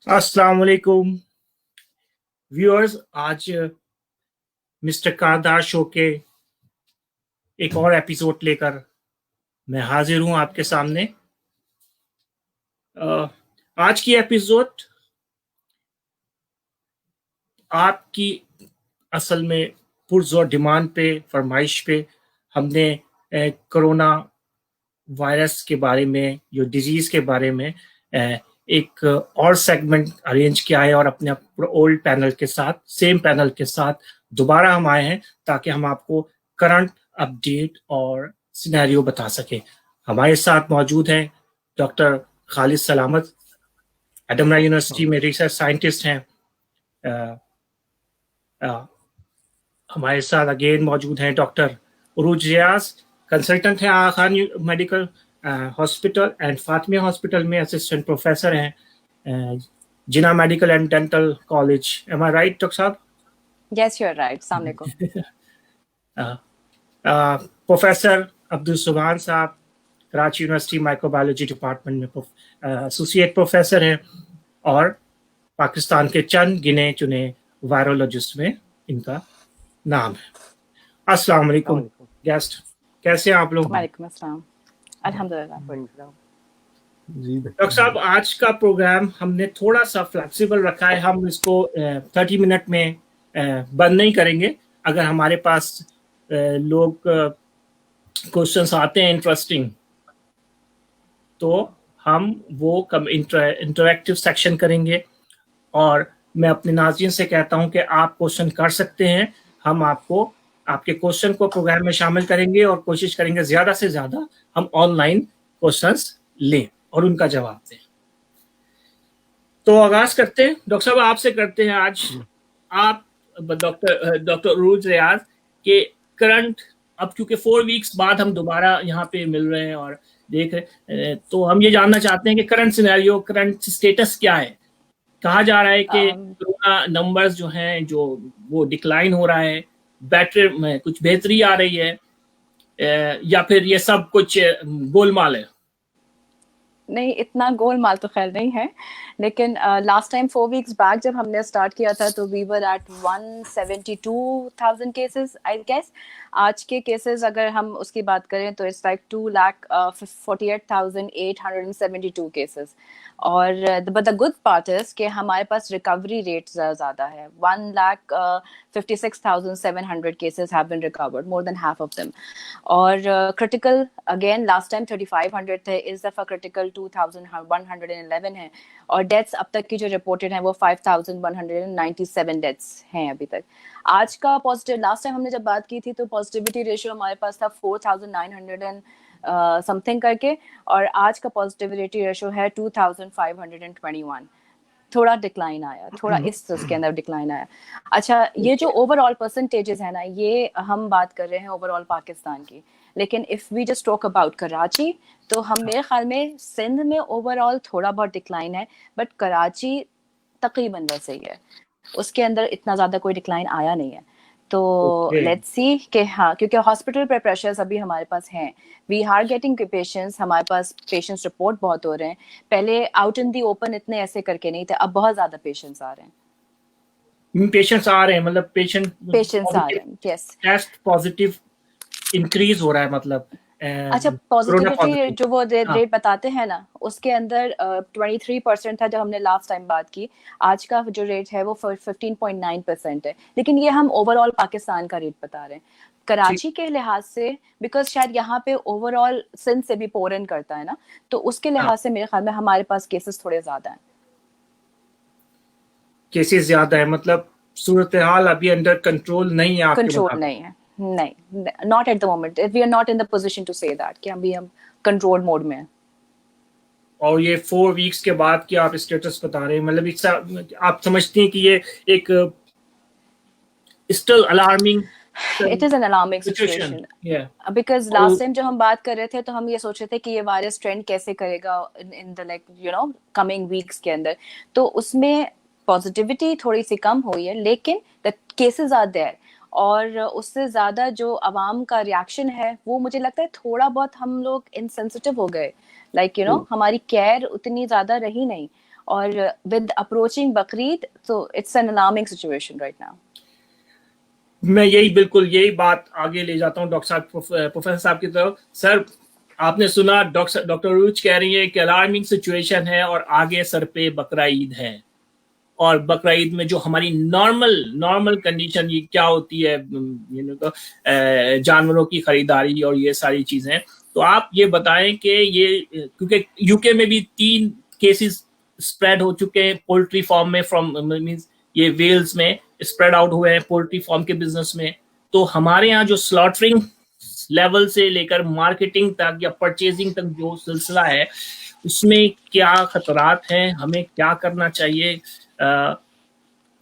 अस्सलाम वालेकुम व्यूअर्स। आज मिस्टर कारदार शो के एक और एपिसोड लेकर मैं हाजिर हूं आपके सामने। आज की एपिसोड आपकी असल में पुरजोर डिमांड पे, फरमाइश पे हमने कोरोना वायरस के बारे में, जो डिजीज के बारे में एक और सेगमेंट अरेंज किया है और अपने ओल्ड पैनल के साथ, सेम पैनल के साथ दोबारा हम आए हैं ताकि हम आपको करंट अपडेट और सिनेरियो बता सके। हमारे साथ मौजूद हैं डॉक्टर खालिद सलामत, एडमरा यूनिवर्सिटी में रिसर्च साइंटिस्ट हैं। हमारे साथ अगेन मौजूद हैं डॉक्टर उरूज रियाज, कंसल्टेंट हैं Aga Khan medical hospital and Fatimiya hospital में असिस्टेंट प्रोफेसर हैं Jinnah medical and dental college. Am I right doctor साहब? Yes, you're right. अस्सलाम वालेकुम। प्रोफेसर अब्दुल सुभान साहब, कराची यूनिवर्सिटी माइक्रोबायोलॉजी डिपार्टमेंट में एसोसिएट प्रोफेसर हैं और पाकिस्तान के चंद गिने चुने वायरोलॉजिस्ट में इनका नाम है। अस्सलाम वालेकुम गेस्ट, कैसे हैं आप लोग? वालेकुम अस्सलाम, अल्हम्दुलिल्लाह। डॉक्टर साहब, आज का प्रोग्राम हमने थोड़ा सा फ्लेक्सिबल रखा है। हम इसको 30 मिनट में बंद नहीं करेंगे। अगर हमारे पास लोग क्वेश्चंस आते हैं इंटरेस्टिंग, तो हम वो इंटरैक्टिव सेक्शन करेंगे। और मैं अपने नाज़रीन से कहता हूं कि आप क्वेश्चन कर सकते हैं। हम आपको आपके क्वेश्चन को प्रोग्राम में शामिल करेंगे और कोशिश करेंगे ज़्यादा से ज़्यादा हम ऑनलाइन क्वेश्चंस लें और उनका जवाब दें। तो आगाज करते हैं। डॉक्टर साहब, आपसे करते हैं आज। आप डॉक्टर उरूज रियाज के करंट, अब क्योंकि 4 वीक्स बाद हम दोबारा यहाँ पे मिल रहे हैं और देख रहे, तो हम ये जानना चाहते हैं कि करंट सिनेरियो, करंट स्टेटस क्या है। कहा जा रहा है कि कोरोना नंबर्स जो हैं, जो वो डिक्लाइन हो रहा है, बैटरी में कुछ बेहतरी आ रही है, या फिर ये सब कुछ गोलमाल है? नहीं, इतना गोलमाल तो खैर नहीं है, लेकिन लास्ट टाइम 4 वीक्स बैक जब हमने स्टार्ट किया था तो we were at 172,000 cases I guess. आज के केसेस अगर हम उसकी बात करें तो इट्स लाइक 2,48,872 केसेस। और but the good part is कि हमारे पास रिकवरी रेट ज़्यादा है। 1,56,700 cases have been recovered, more than half of them. और क्रिटिकल अगेन लास्ट टाइम 3,500 थे, इस दफ़ा क्रिटिकल 2,111 है। और डेथ्स अब तक की जो रिपोर्टेड हैं वो 5,197 डेथ्स हैं अभी तक। आज का पॉजिटिव, लास्ट टाइम हमने जब बात की थी तो पॉजिटिविटी रेशियो हमारे पास था 4,900 समथिंग करके, और आज का पॉजिटिविटी रेशियो है 2,521। थोड़ा डिक्लाइन आया, थोड़ा इस उसके अंदर डिक्लाइन आया। अच्छा, ये जो ओवरऑल परसेंटेजेस है ना, ये हम बात कर रहे हैं ओवरऑल पाकिस्तान की, लेकिन if we just talk about Karachi तो हम मेरे ख्याल में सिंध में ओवरऑल थोड़ा बहुत डिक्लाइन है, बट कराची तकरीबन वैसे ही है, उसके अंदर इतना ज़्यादा कोई डिक्लाइन आया नहीं है। तो लेट्स सी कि हाँ, क्योंकि हॉस्पिटल पे प्रेशर्स अभी हमारे पास हैं, वी आर गेटिंग पेशेंट्स, हमारे पास पेशेंट्स रिपोर्ट बहुत हो रहे हैं। पहले आउट इन दी ओपन इतने ऐसे करके नहीं थे, अब बहुत ज्यादा पेशेंट्स आ रहे हैं। पेशेंट्स आ रहे हैं, मतलब पेशेंट्स आ रहे हैं, यस। टेस्ट पॉजिटिव इंक्रीज हो रहा है, मतलब अच्छा, पॉजिटिविटी जो वो रेट बताते हैं ना, उसके अंदर 23% था जब हमने लास्ट टाइम बात की। आज का जो रेट है वो 15.9% है, लेकिन ये हम ओवरऑल पाकिस्तान का रेट बता रहे हैं। कराची के लिहाज से, बिकॉज शायद यहाँ पे ओवरऑल सिंध से भी पोर इन करता है ना, तो उसके लिहाज से मेरे ख्याल में हमारे पास केसेस थोड़े ज्यादा हैं। केसेस ज्यादा है, मतलब सूरत हाल अभी अंडर कंट्रोल नहीं है? कंट्रोल नहीं है, नहीं, not at the moment, we are not in the position to say that कि अभी हम कंट्रोल मोड में हैं। और ये 4 वीक्स के बाद की आप स्टेटस बता रहे हैं, मतलब आप समझते हैं कि ये एक still alarming? It is an alarming situation. Yeah. Because last time जब हम बात कर रहे थे तो हम ये सोच रहे थे कि ये वायरस ट्रेंड कैसे करेगा in the like you know coming weeks के अंदर, तो उसमें पॉजिटिविटी थोड़ी सी कम हुई है, लेकिन the cases are there। और उससे ज्यादा जो अवाम का रिएक्शन है वो मुझे लगता है थोड़ा बहुत हम लोग इनसेंसिटिव हो गए, लाइक हमारी केयर उतनी ज्यादा रही नहीं। और with approaching Bakrid, so it's an alarming situation right now. मैं बिल्कुल यही बात आगे ले जाता हूँ डॉक्टर साहब, प्रोफेसर साहब की तरफ। सर, आपने सुना डॉक्टर रूच कह रही है कि अलार्मिंग सिचुएशन है और आगे सर पे बकरा ईद है, और बकरा ईद में जो हमारी नॉर्मल कंडीशन ये क्या होती है, जानवरों की खरीदारी और ये सारी चीजें। तो आप ये बताएं कि ये, क्योंकि यूके में भी 3 केसेस स्प्रेड हो चुके हैं पोल्ट्री फार्म में, फ्रॉम मींस ये वेल्स में स्प्रेड आउट हुए हैं पोल्ट्री फार्म के बिजनेस में। तो हमारे यहाँ जो स्लॉटरिंग लेवल से लेकर मार्केटिंग तक या परचेजिंग तक जो सिलसिला है, उसमें क्या खतरात हैं, हमें क्या करना चाहिए,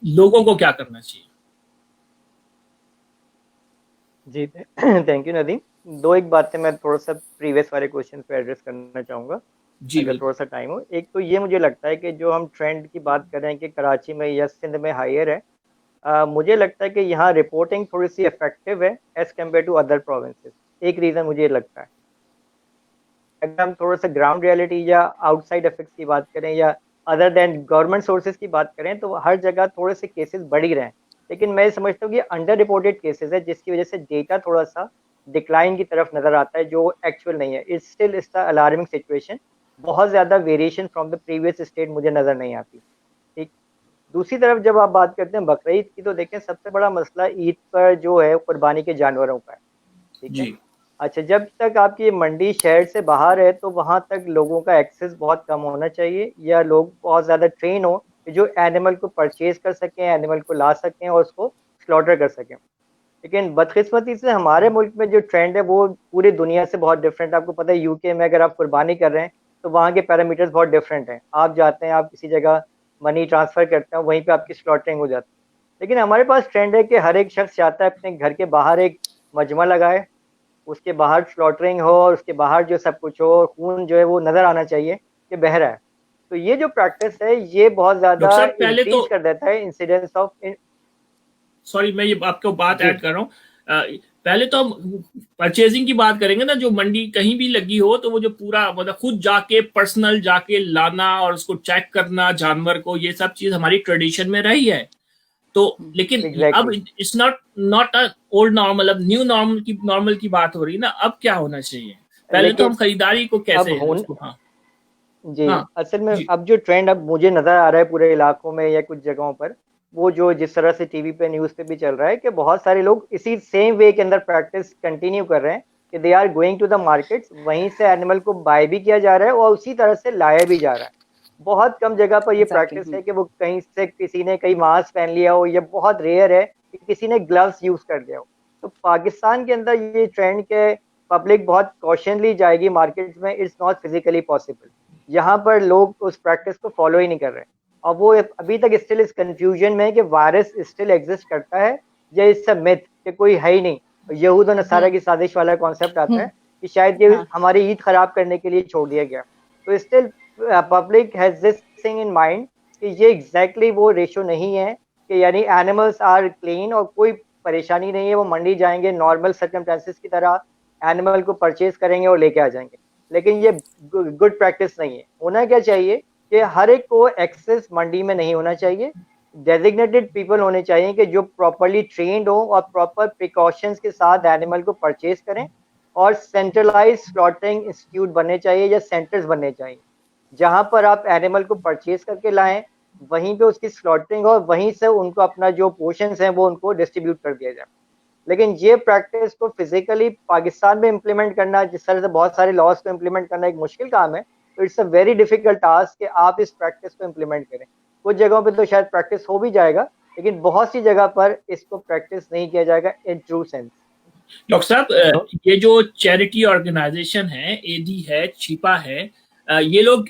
लोगों को क्या करना चाहिए? जी थैंक यू नदीम। एक बातें मैं थोड़ा सा प्रीवियस वाले क्वेश्चन पे एड्रेस करना चाहूँगा जी, अगर थोड़ा सा टाइम हो। एक तो ये मुझे लगता है कि जो हम ट्रेंड की बात कर रहे हैं कि कराची में या सिंध में हायर है, मुझे लगता है कि यहाँ रिपोर्टिंग थोड़ी सी इफेक्टिव है as compare to other provinces. एक रीज़न मुझे लगता है, अगर हम थोड़ा सा ग्राउंड रियलिटी या आउटसाइड इफेक्ट्स की बात करें या अदर देन गवर्नमेंट सोर्सेज की बात करें, तो हर जगह थोड़े से केसेस बढ़ ही रहे हैं। लेकिन मैं समझता हूँ कि अंडर रिपोर्टेड केसेस है, जिसकी वजह से डेटा थोड़ा सा डिक्लाइन की तरफ नजर आता है, जो एक्चुअल नहीं है। It's still it's the alarming situation. बहुत ज़्यादा variation from the previous state मुझे नज़र नहीं आती। ठीक, दूसरी तरफ जब आप बात करते हैं बकरा ईद की, तो देखें सबसे बड़ा मसला ईद पर जो है कुर्बानी के जानवरों का है। ठीक है, अच्छा, जब तक आपकी मंडी शहर से बाहर है तो वहाँ तक लोगों का एक्सेस बहुत कम होना चाहिए, या लोग बहुत ज़्यादा ट्रेन हो कि जो एनिमल को परचेज कर सकें, एनिमल को ला सकें और उसको स्लॉटर कर सकें। लेकिन बदकिस्मती से हमारे मुल्क में जो ट्रेंड है वो पूरी दुनिया से बहुत डिफरेंट है। आपको पता है यूके में अगर आप कुर्बानी कर रहे हैं तो वहाँ के पैरामीटर्स बहुत डिफरेंट हैं। आप जाते हैं, आप किसी जगह मनी ट्रांसफ़र करते हैं, वहीं पे आपकी स्लॉटरिंग हो जाती है। लेकिन हमारे पास ट्रेंड है कि हर एक शख्स चाहता है अपने घर के बाहर एक मजमा लगाए, उसके बाहर स्लॉटरिंग हो और उसके बाहर जो सब कुछ हो, खून जो है वो नज़र आना चाहिए कि बह रहा है। तो ये जो प्रैक्टिस है ये बहुत ज़्यादा इंक्रीज कर देता है इंसिडेंस ऑफ। सॉरी, मैं ये आपको बात ऐड कर रहा हूँ। पहले तो हम परचेजिंग की बात करेंगे ना, जो मंडी कहीं भी लगी हो तो वो जो पूरा मतलब खुद जाके पर्सनल जाके लाना और उसको चेक करना जानवर को, ये सब चीज हमारी ट्रेडिशन में रही है। तो लेकिन अब it's not a old normal, अब न्यू नॉर्मल की बात हो रही है ना। अब क्या होना चाहिए? पहले तो हम खरीदारी को कैसे असल में अब जो ट्रेंड अब मुझे नजर आ रहा है पूरे इलाकों में या कुछ जगहों पर, वो जो जिस तरह से टीवी पे न्यूज़ पे भी चल रहा है कि बहुत सारे लोग इसी सेम वे के अंदर प्रैक्टिस कंटिन्यू कर रहे हैं कि they are going to the markets, वहीं से एनिमल को बाय भी किया जा रहा है और उसी तरह से लाया भी जा रहा है। बहुत कम जगह पर ये प्रैक्टिस है कि वो कहीं से किसी ने कहीं मास्क पहन लिया हो, या बहुत रेयर है कि किसी ने ग्लव्स यूज कर लिया हो। तो पाकिस्तान के अंदर ये ट्रेंड के पब्लिक बहुत कॉशनली जाएगी मार्केट में, इट्स नॉट फिजिकली पॉसिबल। यहाँ पर लोग उस प्रैक्टिस को फॉलो ही नहीं कर रहे, और वो अभी तक स्टिल इस कंफ्यूजन में है कि वायरस स्टिल एग्जिस्ट करता है या इट्स अ मिथ कि कोई है ही नहीं। यहूद और नसारा की साजिश वाला कॉन्सेप्ट आता है कि शायद ये हमारी ईद खराब करने के लिए छोड़ दिया गया। तो still public has this thing in mind कि ये एग्जैक्टली वो रेशो नहीं है कि यानी एनिमल्स आर क्लीन और कोई परेशानी नहीं है, वो मंडी जाएंगे नॉर्मल सर्कमस्टेंसेस की तरह, एनिमल को परचेज करेंगे और लेके आ जाएंगे। लेकिन ये गुड प्रैक्टिस नहीं है। होना क्या चाहिए कि हर एक को एक्सेस मंडी में नहीं होना चाहिए, डेजिग्नेटेड पीपल होने चाहिए कि जो प्रॉपरली ट्रेंड हो और प्रॉपर प्रिकॉशंस के साथ एनिमल को परचेज करें, और सेंट्रलाइज स्लॉटरिंग इंस्टीट्यूट बनने चाहिए या सेंटर्स बनने चाहिए जहां पर आप एनिमल को परचेज करके लाएं, वहीं पे उसकी स्लॉटरिंग हो, वहीं से उनको अपना जो पोर्शंस हैं वो उनको डिस्ट्रीब्यूट कर दिया जाए। लेकिन ये प्रैक्टिस को फिजिकली पाकिस्तान में इम्प्लीमेंट करना, जिस तरह से बहुत सारे लॉज को इम्प्लीमेंट करना एक मुश्किल काम है, तो it's a very difficult task कि आप इस प्रैक्टिस को इम्प्लीमेंट करें। कुछ जगहों पे तो शायद प्रैक्टिस हो भी जाएगा, लेकिन बहुत सी जगह पर इसको प्रैक्टिस नहीं किया जाएगा इन ट्रू सेंस। डॉक्टर साहब, ये जो चैरिटी ऑर्गेनाइजेशन है, एडी है, छिपा है, ये लोग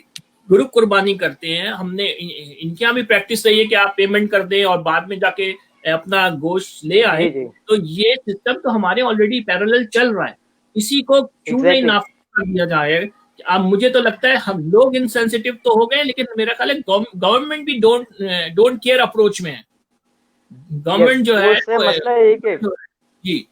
ग्रुप कुर्बानी करते हैं। हमने इनके यहाँ भी प्रैक्टिस रही है कि आप पेमेंट कर दें और बाद में जाके अपना गोश्त ले आए। तो ये सिस्टम तो हमारे ऑलरेडी पैरेलल चल रहा है, इसी को क्यों नहीं नाफिज कर दिया जाए? अब मुझे तो लगता है हम लोग इनसेंसिटिव तो हो गए, लेकिन मेरा ख्याल है गवर्नमेंट भी डोंट केयर अप्रोच में है। गवर्नमेंट जो है मसला एक है जी,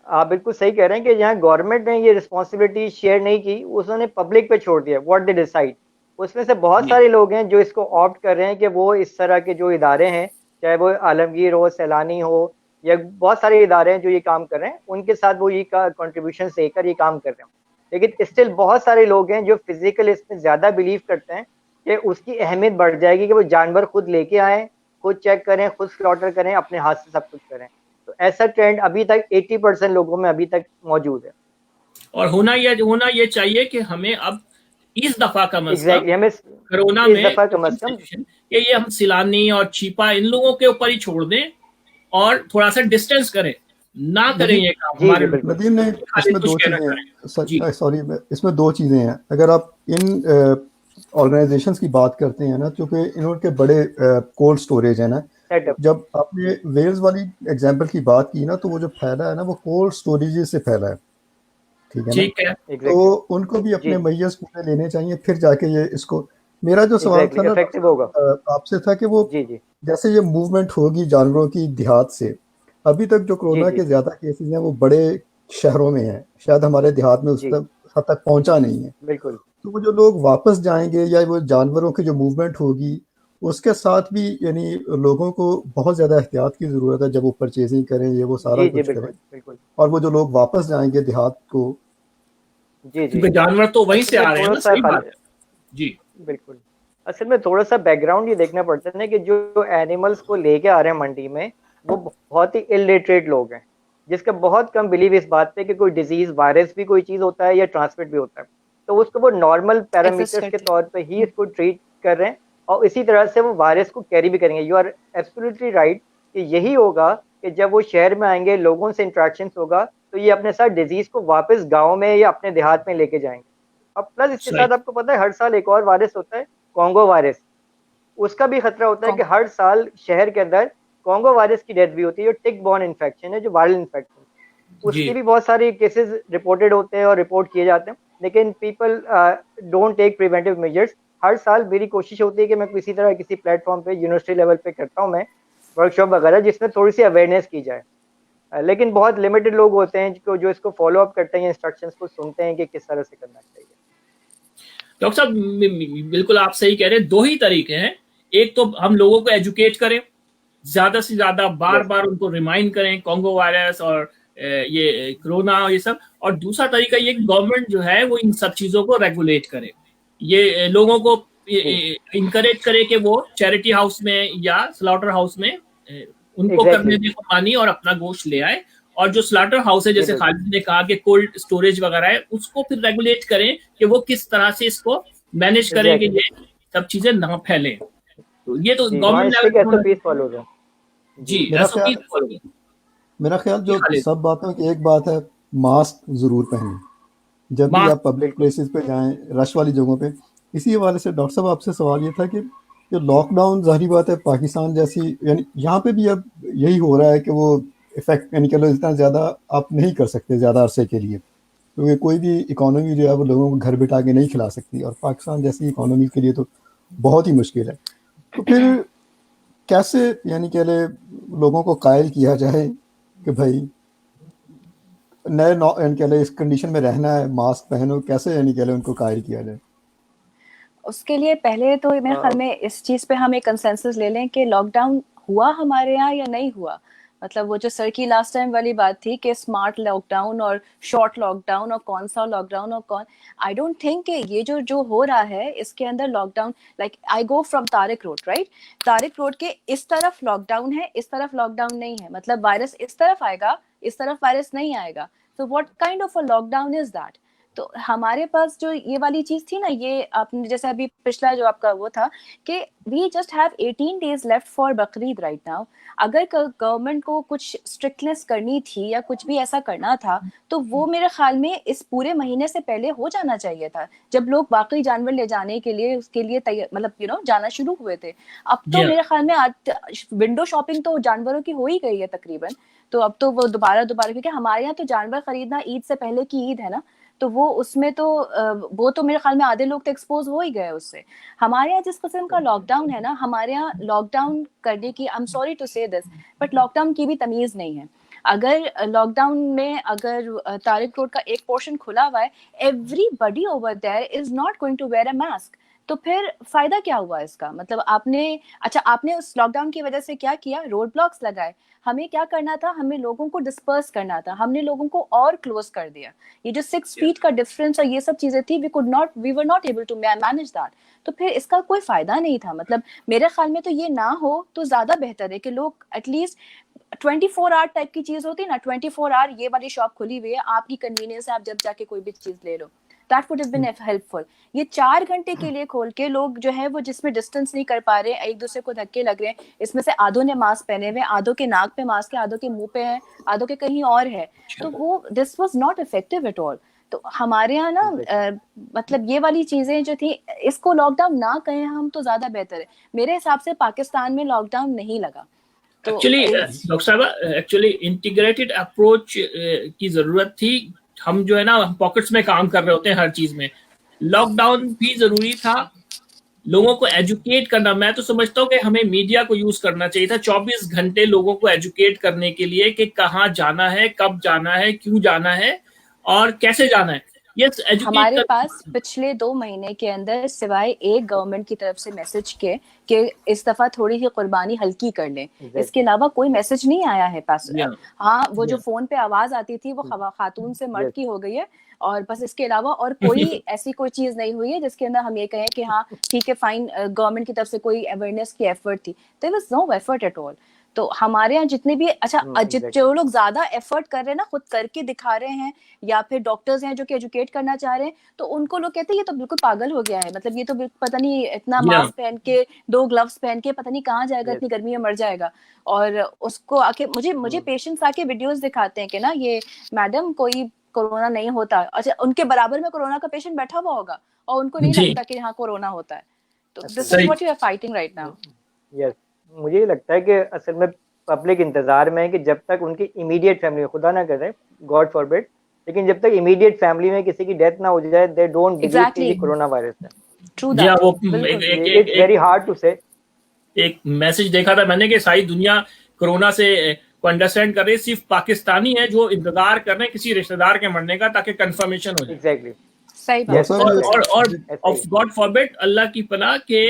आप बिल्कुल सही कह रहे हैं कि जहाँ गवर्नमेंट ने ये रिस्पॉन्सिबिलिटी शेयर नहीं की, उसने पब्लिक पे छोड़ दिया, व्हाट दे डिसाइड। उसमें से बहुत सारे लोग हैं जो इसको ऑप्ट कर रहे हैं कि वो इस तरह के जो इदारे हैं, चाहे वो आलमगीर हो, सैलानी हो, या बहुत सारे इदारे हैं जो ये काम कर रहे हैं, उनके साथ वो ये कंट्रीब्यूशन देकर ये काम कर रहे हैं। लेकिन स्टिल बहुत सारे लोग हैं जो फिजिकल इसमें ज्यादा बिलीव करते हैं कि उसकी अहमियत बढ़ जाएगी कि वो जानवर खुद लेके आए, खुद चेक करें, खुद स्लॉटर करें, अपने हाथ से सब कुछ करें। तो ऐसा ट्रेंड अभी तक 80% लोगों में अभी तक मौजूद है। और होना ये चाहिए कि हमें अब इस दफा कम अज कम हमें कोरोना इस में दफा कम अज कम कि ये हम सिलानी और चीपा इन लोगों के ऊपर ही छोड़ दें और थोड़ा सा डिस्टेंस करें, ना करें ये काम हमारे। नदीम ने इसमें दो चीजें, सॉरी इसमें दो चीजें हैं। अगर आप इन ऑर्गेनाइजेशंस की बात करते हैं ना, क्योंकि इनके बड़े कोल्ड स्टोरेज है ना, जब आपने वेल्स वाली एग्जांपल की बात की ना, तो वो जो फैला है ना वो कोल्ड स्टोरेज से फैला है, ठीक है ना? तो उनको भी अपने मैयर्स पूरे लेने चाहिए, फिर जाके ये इसको। मेरा जो सवाल था ना आपसे था कि वो जैसे ये मूवमेंट होगी जानवरों की देहात से, अभी तक जो कोरोना के ज्यादा केसेस हैं वो बड़े शहरों में हैं, शायद हमारे देहात में उस हद तक पहुंचा नहीं है। बिल्कुल। तो वो जो लोग वापस जाएंगे या वो जानवरों की जो मूवमेंट होगी, उसके साथ भी यानी लोगों को बहुत ज्यादा एहतियात की जरूरत है जब वो परचेजिंग करें, ये वो सारा कुछ करें। और वो जो लोग वापस जाएंगे देहात को, जानवर तो वहीं से आ रहे हैं ना, सही बात है। जी बिल्कुल। असल में थोड़ा सा बैकग्राउंड ये देखना पड़ता है ना कि जो एनिमल्स को लेके आ रहे हैं मंडी में, वो बहुत ही इलिटरेट लोग हैं, जिसका बहुत कम बिलीव इस बात पे कि कोई डिजीज, वायरस भी कोई चीज होता है या ट्रांसमिट भी होता है। तो उसको वो नॉर्मल पैरामीटर्स के तौर पे ही इसको ट्रीट कर रहे हैं, और इसी तरह से वो वायरस को कैरी भी करेंगे। यू आर एब्सोल्युटली राइट कि यही होगा कि जब वो शहर में आएंगे, लोगों से इंट्रैक्शन होगा, तो ये अपने साथ डिजीज को वापस गाँव में या अपने देहात में लेके जाएंगे। अब प्लस इसके साथ आपको पता है हर साल एक और वायरस होता है, कॉन्गो वायरस। उसका भी खतरा होता है कि हर साल शहर के अंदर कॉन्गो वायरस की डेथ भी होती है, जो टिक बॉर्न इन्फेक्शन है, जो वायरल इन्फेक्शन, उसके भी बहुत सारे केसेस रिपोर्टेड होते हैं और रिपोर्ट किए जाते हैं। लेकिन people don't take preventive measures. हर साल मेरी कोशिश होती है कि मैं किसी तरह किसी प्लेटफॉर्म पे, यूनिवर्सिटी लेवल पे करता हूँ मैं वर्कशॉप वगैरह, जिसमें थोड़ी सी अवेयरनेस की जाए। लेकिन बहुत लिमिटेड लोग होते हैं जो इसको फॉलो अप करते हैं, इंस्ट्रक्शंस को सुनते हैं कि किस तरह से करना चाहिए। डॉक्टर साहब बिल्कुल आप सही कह रहे हैं। दो ही तरीके हैं, एक तो हम लोगों को एजुकेट करें, ज्यादा से ज्यादा बार बार उनको रिमाइंड करें कॉन्गो वायरस और ये कोरोना ये सब, और दूसरा तरीका ये गवर्नमेंट जो है वो इन सब चीजों को रेगुलेट करे, ये लोगों को इनकरेज करे कि वो चैरिटी हाउस में या स्लॉटर हाउस में उनको करने दे पानी और अपना गोश्त ले आए। और जो स्लॉटर हाउस है, जैसे खालिद ने कहा कि कोल्ड स्टोरेज वगैरह है, उसको फिर रेगुलेट करें कि वो किस तरह से इसको मैनेज करें कि ये सब चीजें ना फैले। तो ये तो गवर्नमेंट लेवल जी मेरा ख्याल जो सब बातों की एक बात है, मास्क जरूर पहने जब भी आप पब्लिक प्लेसेस पे जाएं, रश वाली जगहों पे। इसी हवाले से डॉक्टर साहब आपसे सवाल ये था कि जो लॉकडाउन, जाहिर बात है पाकिस्तान जैसी, यानी यहाँ पे भी अब यही हो रहा है कि वो इफेक्ट यानी कि इतना ज़्यादा आप नहीं कर सकते ज़्यादा अरसे के लिए, क्योंकि कोई भी इकोनॉमी जो है वो लोगों को घर बिठा के नहीं खिला सकती, और पाकिस्तान जैसी इकोनॉमी के लिए तो बहुत ही मुश्किल है। तो फिर कैसे यानी कि लोगों को कायल किया जाए कि भाई नए इस कंडीशन में रहना है, मास्क पहनो, कैसे यानी कि उनको कायल किया जाए? उसके लिए पहले तो मेरे ख्याल में इस चीज पे हम एक कंसेंसस ले लें कि लॉकडाउन हुआ हमारे यहाँ या नहीं हुआ। मतलब वो जो सर की लास्ट टाइम वाली बात थी कि स्मार्ट लॉकडाउन और शॉर्ट लॉकडाउन और कौन सा लॉकडाउन और कौन, आई डोंट थिंक कि ये जो हो रहा है इसके अंदर lockdown, like I go from Tariq road, right, Tariq road के इस तरफ लॉकडाउन है, इस तरफ लॉकडाउन नहीं है, मतलब वायरस इस तरफ आएगा, इस तरफ वायरस नहीं आएगा। तो what kind of a lockdown is that? तो हमारे पास जो ये वाली चीज थी ना, ये आपने जैसे अभी पिछला जो आपका वो था कि we just have 18 days left for Bakrid right now. अगर गवर्नमेंट को कुछ स्ट्रिक्टनेस करनी थी या कुछ भी ऐसा करना था, तो वो मेरे ख्याल में इस पूरे महीने से पहले हो जाना चाहिए था, जब लोग बाकी जानवर ले जाने के लिए उसके लिए मतलब जाना शुरू हुए थे। अब तो मेरे ख्याल में विंडो शॉपिंग तो जानवरों की हो ही गई है तकरीबन। तो अब तो वो दोबारा क्योंकि हमारे यहाँ तो जानवर खरीदना ईद से पहले की ईद है ना, तो वो उसमें तो वो तो मेरे ख्याल में आधे लोग तो एक्सपोज हो ही गए उससे। हमारे यहाँ जिस किस्म का लॉकडाउन है ना, हमारे यहाँ लॉकडाउन करने की, आई एम सॉरी टू से दिस, बट लॉकडाउन की भी तमीज नहीं है। अगर लॉकडाउन में अगर तारिक रोड का एक पोर्शन खुला हुआ है, everybody over there is not going to wear a mask. तो फिर फायदा क्या हुआ इसका? मतलब आपने उस लॉकडाउन की वजह से क्या किया? रोड ब्लॉक्स लगाए। हमें क्या करना था? हमें लोगों को डिस्पर्स करना था, हमने लोगों को और क्लोज कर दिया। ये जो 6 फीट का डिफरेंस और ये सब चीजें थी, we were not able to manage that. तो फिर इसका कोई फायदा नहीं था। मतलब मेरे ख्याल में तो ये ना हो तो ज्यादा बेहतर है कि लोग एटलीस्ट 24 आवर टाइप की चीज होती है ना, 24 आवर ये वाली शॉप खुली हुई है, आपकी कन्वीनियंस है, आप जब जाके कोई भी चीज ले लो, that would have been helpful. ये 4 घंटे के लिए खोल के लोग जो है वो जिसमें डिस्टेंस नहीं कर पा रहे, एक दूसरे को धक्के लग रहे हैं, इसमें से आधों ने मास्क पहने हुए, आधों के नाक पे मास्क है, आधों के मुंह पे है, आधों के कहीं और है, तो वो this was not effective eight all. तो हमारे यहाँ ना मतलब ये वाली चीजें जो थी, इसको लॉकडाउन ना कहें हम तो ज्यादा बेहतर है। मेरे हिसाब से पाकिस्तान में लॉकडाउन नहीं लगा। एक्चुअली डॉक्टर साहब, एक्चुअली इंटीग्रेटेड अप्रोच की जरूरत थी। हम जो है ना पॉकेट्स में काम कर रहे होते हैं हर चीज में। लॉकडाउन भी जरूरी था, लोगों को एजुकेट करना। मैं तो समझता हूँ कि हमें मीडिया को यूज करना चाहिए था 24 घंटे लोगों को एजुकेट करने के लिए कि कहाँ जाना है, कब जाना है, क्यों जाना है और कैसे जाना है। Yes, हमारे पास पिछले 2 महीने के अंदर सिवाय एक गवर्नमेंट की तरफ से मैसेज के कि इस दफा थोड़ी सी कुर्बानी हल्की कर लें, इसके अलावा कोई मैसेज नहीं आया है पास। हाँ, वो जो फोन पे आवाज आती थी वो खातून से मर्द की हो गई है, और बस इसके अलावा और कोई ऐसी कोई चीज नहीं हुई है जिसके अंदर हम ये कहें कि हाँ ठीक है फाइन, गवर्नमेंट की तरफ से कोई अवेयरनेस की एफर्ट थी। There was no effort at all. तो हमारे यहाँ जितने भी जो लोग ज्यादा एफर्ट कर रहे हैं ना, खुद करके दिखा रहे हैं, या फिर डॉक्टर्स हैं जो कि एजुकेट करना चाह रहे हैं, तो उनको लोग कहते हैं ये तो बिल्कुल पागल हो गया है, मतलब ये तो पता नहीं इतना मास्क पहन के 2 ग्लव्स पहन के पता नहीं कहाँ जाएगा, इतनी गर्मी में मर जाएगा। और उसको आके मुझे पेशेंट्स आके वीडियोस दिखाते हैं कि ना ये मैडम कोई कोरोना नहीं होता। अच्छा, उनके बराबर में कोरोना का पेशेंट बैठा हुआ होगा और उनको नहीं लगता कि यहाँ कोरोना होता है। तो this is what you are fighting right now. Yes, मुझे लगता है कि असल में पब्लिक इंतजार में है कि जब तक उनकी इमीडिएट फैमिली में, खुदा ना करे, गॉड फॉरबिड, लेकिन जब तक इमीडिएट फैमिली में किसी की डेथ ना हो जाए, दे डोंट बिलीव कि कोरोना वायरस है। True that, it's very hard to say. एक मैसेज देखा था मैंने कि सारी दुनिया कोरोना से को अंडरस्टैंड कर रही है, सिर्फ पाकिस्तानी है जो इंतजार कर रहे हैं किसी रिश्तेदार के मरने का ताकि कंफर्मेशन हो जाए। एग्जैक्टली, सही बात। और गॉड फॉरबिड, अल्लाह की पनाह के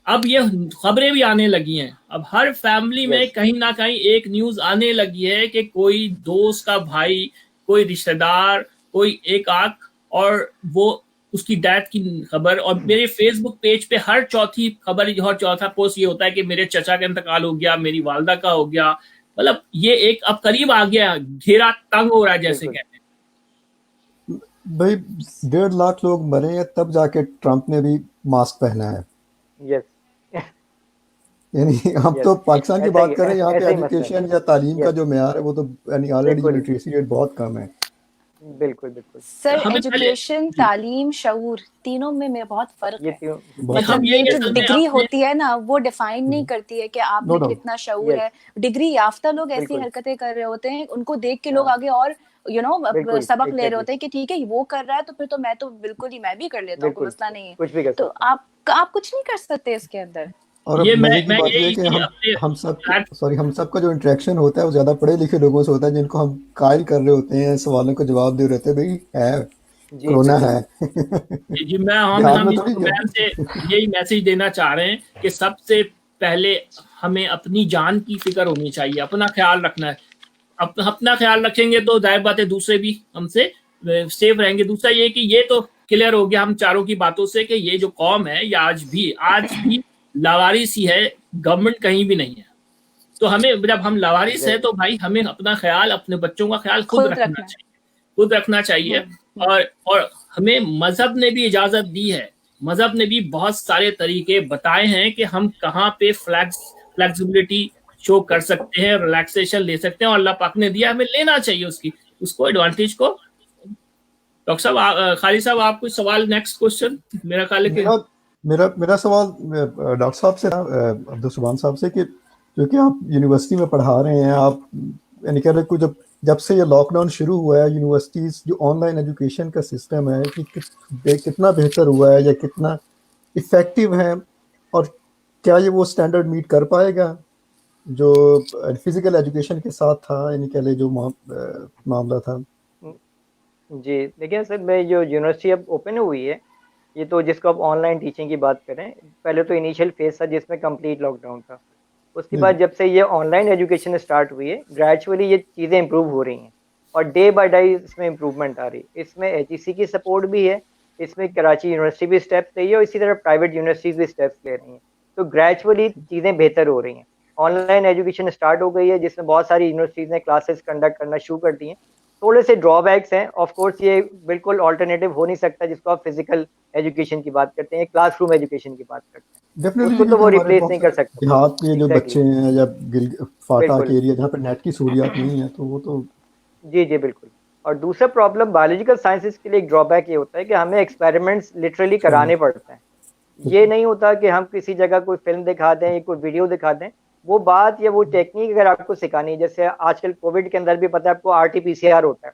अब ये खबरें भी आने लगी हैं। अब हर फैमिली में कहीं ना कहीं एक न्यूज आने लगी है कि कोई दोस्त का भाई, कोई रिश्तेदार, कोई एक आंख, और वो उसकी डेथ की खबर। और मेरे फेसबुक पेज पे हर चौथी खबर और चौथा पोस्ट ये होता है कि मेरे चचा का इंतकाल हो गया, मेरी वालदा का हो गया। मतलब ये एक अब करीब आ गया, घेरा तंग हो रहा है जैसे कहते हैं। भाई 1.5 लाख लोग मरे हैं तब जाके ट्रंप ने भी मास्क पहना है। यस, यानी हम तो पाकिस्तान की बात कर रहे हैं, यहाँ पे एजुकेशन या तालीम का जो मेयार है वो तो यानी ऑलरेडी लिटरेसी रेट बहुत कम है। बिल्कुल बिल्कुल सर, एजुकेशन, तालीम, शऊर, तीनों में बहुत फर्क है। मतलब ये जो डिग्री होती है ना वो डिफाइन नहीं करती है कि आप में कितना शऊर है। डिग्री याफ्ता लोग ऐसी हरकतें कर रहे होते हैं, उनको देख के लोग आगे और सबक ले रहे होते हैं कि ठीक है वो कर रहा है तो फिर तो मैं तो बिल्कुल ही मैं भी कर लेता हूँ, कोई मसला नहीं है। तो आप कुछ नहीं कर सकते इसके अंदर। और ये मैं कि हम सब का जो इंटरेक्शन होता है वो ज्यादा पढ़े लिखे लोगों से होता है, जिनको हम कायल कर रहे होते हैं, सवालों का जवाब दे रहे होते हैं, भाई है कोरोना है। जी हम से यही मैसेज देना चाह रहे हैं कि सबसे पहले हमें अपनी जान की फिक्र होनी चाहिए, अपना ख्याल रखना है। अपना ख्याल रखेंगे तो जाहिर बात है दूसरे भी हमसे सेफ रहेंगे। दूसरा ये कि ये तो क्लियर हो गया हम चारों की बातों से कि ये जो कौम है ये आज भी लावारिस ही है, गवर्नमेंट कहीं भी नहीं है। तो हमें जब हम लावारिस है तो भाई हमें अपना ख्याल, अपने बच्चों का ख्याल खुद रखना चाहिए। और हमें मजहब ने भी इजाजत दी है, मजहब ने भी बहुत सारे तरीके बताए हैं कि हम कहाँ पे फ्लेक्सिबिलिटी शो कर सकते हैं, रिलैक्सेशन ले सकते हैं, और अल्लाह पाक ने दिया, हमें लेना चाहिए उसको एडवांटेज को। डॉक्टर साहब, खालिद साहब, आप कुछ सवाल? नेक्स्ट क्वेश्चन मेरा ख्याल है कि मेरा सवाल डॉक्टर साहब से, अब्दुल सुभान साहब से, कि क्योंकि आप यूनिवर्सिटी में पढ़ा रहे हैं, आप यानी कह रहे हैं जब से ये लॉकडाउन शुरू हुआ है, यूनिवर्सिटीज़ जो ऑनलाइन एजुकेशन का सिस्टम है कि कितना बेहतर हुआ है या कितना इफ़ेक्टिव है, और क्या ये वो स्टैंडर्ड मीट कर पाएगा जो फिजिकल एजुकेशन के साथ था, यानी कह ले जो मामला था? जी देखिए सर, मैं जो यूनिवर्सिटी अब ओपन हुई है ये तो जिसको आप ऑनलाइन टीचिंग की बात करें, पहले तो इनिशियल फेज था जिसमें कंप्लीट लॉकडाउन था। उसके बाद जब से ये ऑनलाइन एजुकेशन स्टार्ट हुई है, ग्रेजुअली ये चीज़ें इंप्रूव हो रही हैं और डे बाय डे इसमें इम्प्रूवमेंट आ रही है। इसमें एचईसी की सपोर्ट भी है, इसमें कराची यूनिवर्सिटी भी स्टेप्स ले रही है और इसी तरह प्राइवेट यूनिवर्सिटीज भी स्टेप्स ले रही हैं। तो ग्रेजुअली चीज़ें बेहतर हो रही हैं। ऑनलाइन एजुकेशन स्टार्ट हो गई है जिसमें बहुत सारी यूनिवर्सिटीज़ ने क्लासेस कंडक्ट करना शुरू कर दी हैं। थोड़े से ड्रॉबैक्स हैं, ऑफ कोर्स ये बिल्कुल ऑल्टरनेटिव हो नहीं सकता जिसको आप फिजिकल एजुकेशन की बात करते हैं, क्लासरूम एजुकेशन की बात करते हैं, डेफिनेटली, उसको तो वो रिप्लेस नहीं कर सकता। देहात के जो Exactly. बच्चे हैं या फाटा बिल्कुल। के एरिया जहाँ पे नेट की सहूलियात नहीं है, तो वो तो जी जी बिल्कुल। और दूसरा प्रॉब्लम बायोलॉजिकल साइंसेज के लिए एक ड्रॉबैक ये होता है कि हमें एक्सपेरिमेंट्स लिटरली कराने पड़ते हैं। ये नहीं होता कि हम किसी जगह कोई फिल्म दिखा दें या कोई वीडियो दिखा दें, वो बात या वो टेक्निक अगर आपको सिखानी है, जैसे आजकल कोविड के अंदर भी पता है आपको आरटीपीसीआर होता है,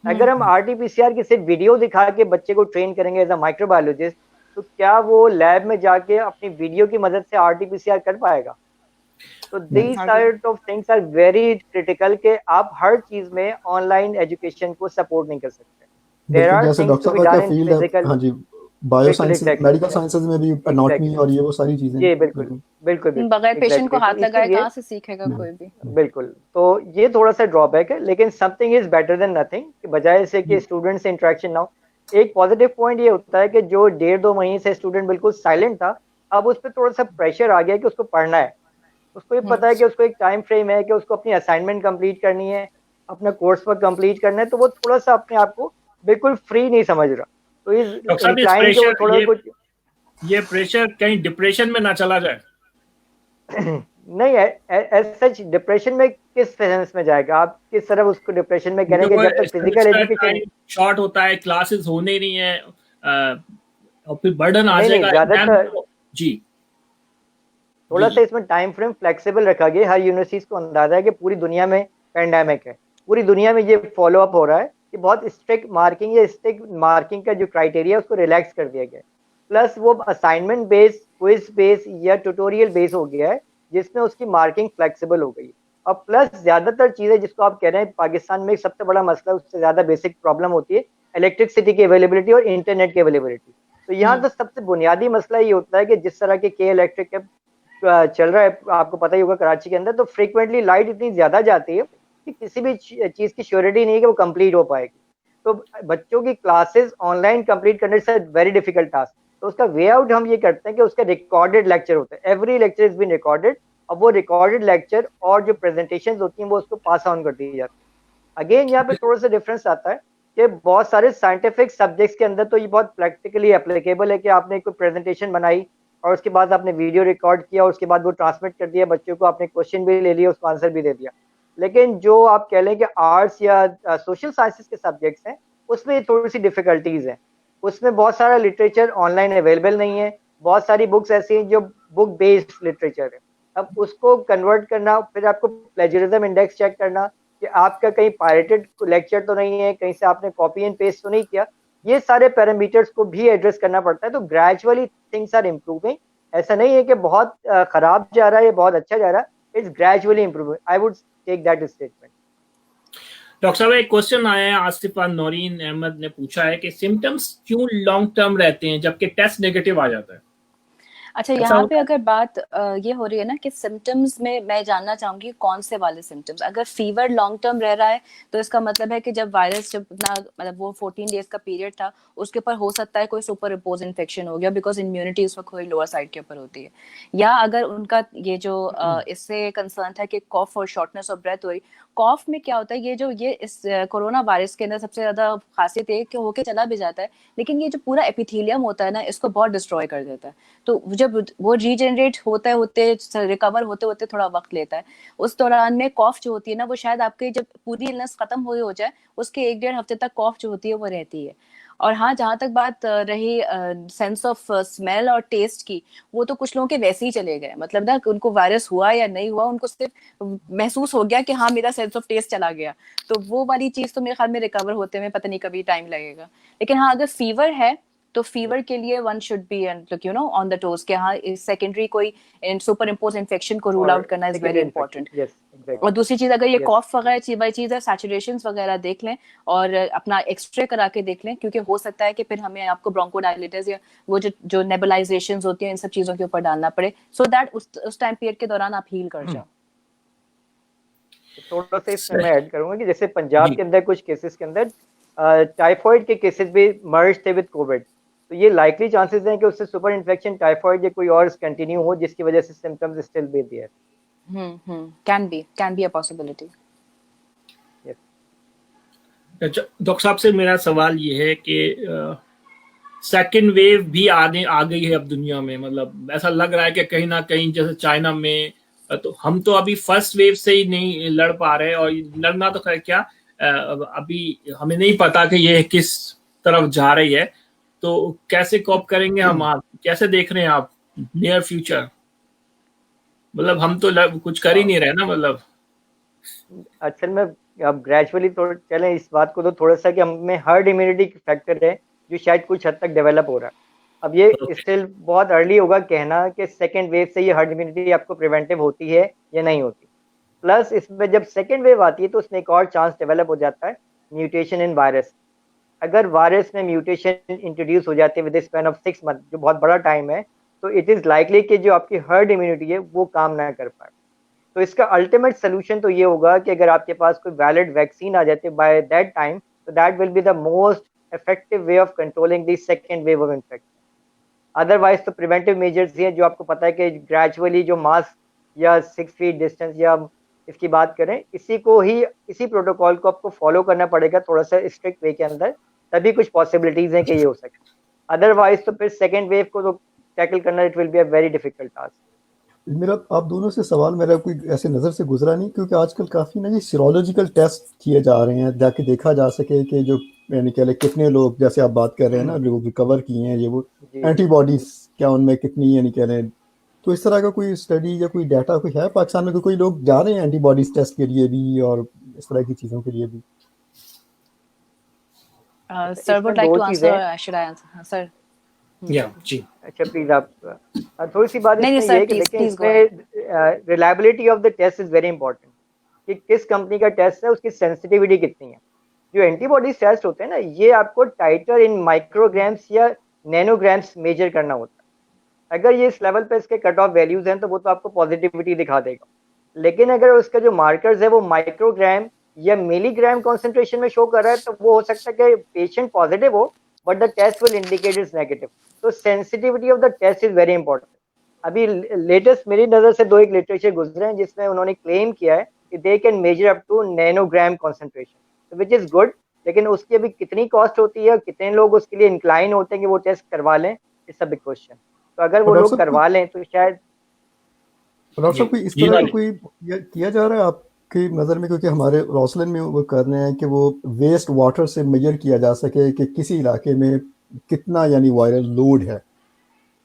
अगर हम आरटीपीसीआर की सिर्फ वीडियो दिखा के बच्चे को ट्रेन करेंगे एज अ माइक्रोबायोलॉजिस्ट, तो क्या वो लैब में जाके अपनी वीडियो की मदद से आरटीपीसीआर कर पाएगा? तो these type of things are very critical के आप हर चीज में ऑनलाइन एजुकेशन को सपोर्ट नहीं कर सकते। देयर आर जैसे थिंग्स टू डॉक्टर बी साहब डन का इन फील्ड है, फिजिकल। हाँ जी, बायो बिल्कुल साइंसेज, एग्जैक्टली मेडिकल साइंसेज में भी एनाटॉमी और ये वो सारी चीजें। जी बिल्कुल बिल्कुल बिल्कुल बगैर पेशेंट को exactly. हाथ तो लगाए इसीलिए कहाँ से सीखेगा कोई भी। बिल्कुल, तो ये थोड़ा सा ड्रॉबैक है, लेकिन something is better than nothing, बजाय इससे कि स्टूडेंट से इंटरेक्शन ना हो। एक पॉजिटिव पॉइंट ये होता है कि जो 1.5-2 महीने से स्टूडेंट बिल्कुल साइलेंट था, अब उस पर थोड़ा सा प्रेशर आ गया कि उसको पढ़ना है। उसको ये पता है कि उसको एक टाइम फ्रेम है कि उसको अपनी असाइनमेंट कंप्लीट करनी है, अपना कोर्स वर्क कंप्लीट करना है, तो वो थोड़ा सा अपने आप को बिल्कुल फ्री नहीं समझ रहा। तो इस डॉक्टर साहब, इस इंक्लाइन के वो थोड़ा कुछ ये प्रेशर कहीं डिप्रेशन में ना चला जाए? नहीं है, एज सच डिप्रेशन में किस सेंस में जाएगा? आप किस तरह उसको डिप्रेशन में करेंगे जब तक फिजिकल एजुकेशन शॉर्ट होता है, क्लासेस होने नहीं है, और फिर बर्डन आ नहीं जाएगा ज्यादातर जी। थोड़ा सा इसमें टाइम फ्रेम फ्लेक्सिबल रखा गया। हर यूनिवर्सिटी को अंदाजा है कि पूरी दुनिया में पेंडेमिक है, पूरी दुनिया में ये फॉलो अप हो रहा है कि बहुत स्ट्रिक्ट मार्किंग या स्ट्रिक्ट मार्किंग का जो क्राइटेरिया उसको रिलैक्स कर दिया गया है। प्लस वो असाइनमेंट बेस, क्विज बेस या ट्यूटोरियल बेस हो गया है जिसमें उसकी मार्किंग फ्लेक्सिबल हो गई। और प्लस ज्यादातर चीजें जिसको आप कह रहे हैं, पाकिस्तान में सबसे बड़ा मसला, उससे ज्यादा बेसिक प्रॉब्लम होती है इलेक्ट्रिसिटी की अवेलेबिलिटी और इंटरनेट की अवेलेबिलिटी। तो यहाँ तो सबसे बुनियादी मसला ये होता है कि जिस तरह के इलेक्ट्रिक चल रहा है, आपको पता ही होगा कराची के अंदर, तो फ्रीक्वेंटली लाइट इतनी ज्यादा जाती है कि किसी भी चीज की श्योरिटी नहीं है कि वो कंप्लीट हो पाएगी। तो बच्चों की क्लासेस ऑनलाइन कंप्लीट करने से वेरी डिफिकल्ट टास्क। तो उसका वे आउट हम ये करते हैं कि उसका रिकॉर्डेड लेक्चर होता है, every lecture is been recorded, और वो रिकॉर्डेड लेक्चर और जो प्रेजेंटेशंस होती हैं वो उसको पास ऑन कर दी जाती है। अगेन यहाँ पे थोड़ा सा डिफरेंस आता है कि बहुत सारे साइंटिफिक सब्जेक्ट्स के अंदर तो ये बहुत प्रैक्टिकली एप्लीकेबल है कि आपने कोई प्रेजेंटेशन बनाई और उसके बाद आपने वीडियो रिकॉर्ड किया और उसके बाद वो ट्रांसमिट कर दिया बच्चों को, आपने क्वेश्चन भी ले लिया, उसको आंसर भी दे दिया। लेकिन जो आप कह लें कि आर्ट्स या सोशल साइंसेस के सब्जेक्ट्स हैं, उसमें थोड़ी सी डिफिकल्टीज हैं। उसमें बहुत सारा लिटरेचर ऑनलाइन अवेलेबल नहीं है, बहुत सारी बुक्स ऐसी हैं जो बुक बेस्ड लिटरेचर है। अब उसको कन्वर्ट करना, फिर आपको प्लेजरिज्म इंडेक्स चेक करना कि आपका कहीं पायरेटेड लेक्चर तो नहीं है, कहीं से आपने कॉपी एंड पेस्ट तो नहीं किया, ये सारे पैरामीटर्स को भी एड्रेस करना पड़ता है। तो ग्रेजुअली थिंग्स आर इम्प्रूविंग। ऐसा नहीं है कि बहुत खराब जा रहा है या बहुत अच्छा जा रहा है, it's gradually improving, I would take that statement. Doctor साहब, एक क्वेश्चन आया है, आसिफा नौरीन अहमद ने पूछा है कि सिम्टम्स क्यों लॉन्ग टर्म रहते हैं जबकि टेस्ट नेगेटिव आ जाता है? अच्छा, यहाँ पे अगर बात ये हो रही है ना कि सिम्टम्स में मैं जानना चाहूंगी कौन से वाले सिम्टम्स। अगर फीवर लॉन्ग टर्म रह रहा है तो इसका मतलब है कि जब वायरस, जब अपना मतलब वो 14 डेज का पीरियड था, उसके ऊपर हो सकता है कोई सुपर इम्पोज इन्फेक्शन हो गया, बिकॉज इम्यूनिटी उस वक्त कोई लोअर साइड के ऊपर होती है। या अगर उनका ये जो इससे कंसर्न था कि कॉफ और शॉर्टनेस ऑफ ब्रेथ हो रही, कॉफ में क्या होता है, ये इस कोरोना वायरस के अंदर सबसे ज्यादा खासियत है कि होके चला भी जाता है, लेकिन ये जो पूरा एपिथेलियम होता है ना, इसको बहुत डिस्ट्रॉय कर देता है। तो जब वो रीजनरेट होते रिकवर होते होते थोड़ा वक्त लेता है। उस दौरान में कॉफ जो होती है ना, वो शायद आपके जब पूरी इलनेस खत्म हो जाए उसके 1-1.5 हफ्ते तक कॉफ जो होती है वो रहती है। और हाँ, जहाँ तक बात रही सेंस ऑफ स्मेल और टेस्ट की, वो तो कुछ लोगों के वैसे ही चले गए, मतलब ना उनको वायरस हुआ या नहीं हुआ, उनको सिर्फ महसूस हो गया कि हाँ मेरा सेंस ऑफ टेस्ट चला गया। तो वो वाली चीज तो मेरे ख्याल में रिकवर होते में पता नहीं कभी टाइम लगेगा। लेकिन हाँ, अगर फीवर है तो फीवर के लिए one should be you know on the toes कि हाँ इस सेकेंडरी कोई सुपर इम्पोज इन्फेक्शन को रूल आउट करना इज वेरी इंपॉर्टेंट। और दूसरी चीज अगर ये कॉफ वगैरह चीज है सैचुरेशंस वगैरह देख लें और अपना एक्सरे करा के देख लें, क्योंकि हो सकता है कि फिर हमें आपको ब्रोंकोडायलिटिस या वो जो नेबुलाइजेशंस होती हैं इन सब चीजों के ऊपर डालना पड़े, सो दैट उस टाइम पीरियड के दौरान आप हील कर जाओ। थोड़ा सा इसमें मैं ऐड करूंगा कि जैसे पंजाब के अंदर कुछ केसेस के अंदर टाइफाइड के केसेस भी मर्ज थे विद कोविड, तो ये लाइकली चांसेस हैं कि उससे सुपर इन्फेक्शन टाइफाइड या कोई और कंटिन्यू हो जिसकी वजह से symptoms still be there. Can be a possibility. Doctor साहब से मेरा सवाल ये है कि सेकेंड वेव भी आ गई है अब दुनिया में, मतलब ऐसा लग रहा है कि कहीं ना कहीं जैसे चाइना में, तो हम तो अभी फर्स्ट वेव से ही नहीं लड़ पा रहे, और लड़ना तो खैर क्या, अभी हमें नहीं पता कि ये किस तरफ जा रही है, तो कैसे कॉप करेंगे हम? आप कैसे देख रहे हैं आप नियर फ्यूचर? मतलब हम तो कुछ कर ही नहीं रहे ना, मतलब असल में अब ग्रेजुअली थोड़ा चलें इस बात को, तो थोड़ा सा कि हमें हर्ड इम्यूनिटी फैक्टर है जो शायद कुछ हद तक डेवलप हो रहा है। अब ये स्टिल बहुत अर्ली होगा कहना कि सेकेंड वेव से ये हर्ड इम्यूनिटी आपको प्रिवेंटिव होती है या नहीं होती। प्लस इसमें जब सेकेंड वेव आती है तो उसमें एक और चांस डेवलप हो जाता है, म्यूटेशन इन वायरस। अगर वायरस में म्यूटेशन इंट्रोड्यूस हो जाती है विद स्पैन ऑफ 6 मंथ, जो बहुत बड़ा टाइम है, तो इट इज़ लाइकली कि जो आपकी हर्ड इम्यूनिटी है वो काम ना कर पाए। तो इसका अल्टीमेट सोल्यूशन तो ये होगा कि अगर आपके पास कोई वैलिड वैक्सीन आ जाती है बाय दैट टाइम, तो that will be the most effective way of controlling the second wave of infection. Otherwise तो प्रिवेंटिव मेजर्स हैं जो आपको पता है कि ग्रेजुअली जो मास्क या 6 फीट डिस्टेंस या इसकी बात करें, इसी प्रोटोकॉल को आपको फॉलो करना पड़ेगा थोड़ा सा स्ट्रिक्ट वे के अंदर, तभी कुछ पॉसिबिलिटीज हैं कि ये हो सके। अदरवाइज तो फिर सेकेंड वेव को तो टैकल करना it will be a very difficult task. मेरा आप दोनों से सवाल मेरा कोई ऐसे नज़र से गुजरा नहीं, क्योंकि आजकल काफ़ी ना ये सीरोलॉजिकल टेस्ट किए जा रहे हैं ताकि देखा जा सके कि जो यानी कह लें कितने लोग, जैसे आप बात कर रहे हैं ना, जो रिकवर किए हैं, ये वो एंटीबॉडीज क्या उनमें कितनी यानी कह लें, तो इस तरह का कोई स्टडी या कोई डाटा कोई है पाकिस्तान में? कोई लोग जा रहे हैं एंटीबॉडीज टेस्ट के लिए भी और इस तरह की चीज़ों के लिए भी? Sir would like to answer, should I answer sir? या जी, अच्छा प्लीज आप थोड़ी सी बात नहीं इसमें सर, ये कि देखिए इसमें reliability of the test is very important, कि किस कंपनी का टेस्ट है, उसकी सेंसिटिविटी कितनी है। जो एंटीबॉडीज टेस्ट होते हैं ना, ये आपको टाइटर इन माइक्रोग्राम्स या नैनोग्राम्स मेजर करना होता है। अगर ये इस लेवल पे इसके कट ऑफ वैल्यूज हैं तो वो तो आपको पॉजिटिविटी दिखा देगा, लेकिन अगर उसका जो मार्कर्स है वो माइक्रोग्राम या मिलीग्राम कॉन्सेंट्रेशन में शो कर रहा है, तो वो हो सकता है कि पेशेंट पॉजिटिव हो but the test will indicate is negative. तो sensitivity of the test is very important. अभी लेटेस्ट मेरी नज़र से 2 एक लिटरेचर गुजरे हैं जिसमें उन्होंने क्लेम किया है कि they can measure up to nanogram concentration, which is good, लेकिन उसकी अभी कितनी कॉस्ट होती है, कितने लोग उसके लिए इंक्लाइन होते हैं कि वो टेस्ट करवा लें, इट्स अ बिग क्वेश्चन। तो अगर वो लोग करवा लें तो शायद डॉक्टर साहब कोई इस तरह का कोई किया जा रहा है आपकी नज़र में? क्योंकि हमारे रौसलन में वो कर रहे हैं कि वो वेस्ट वाटर से मेजर किया जा सके कि किसी इलाके में कितना यानी वायरल लोड है,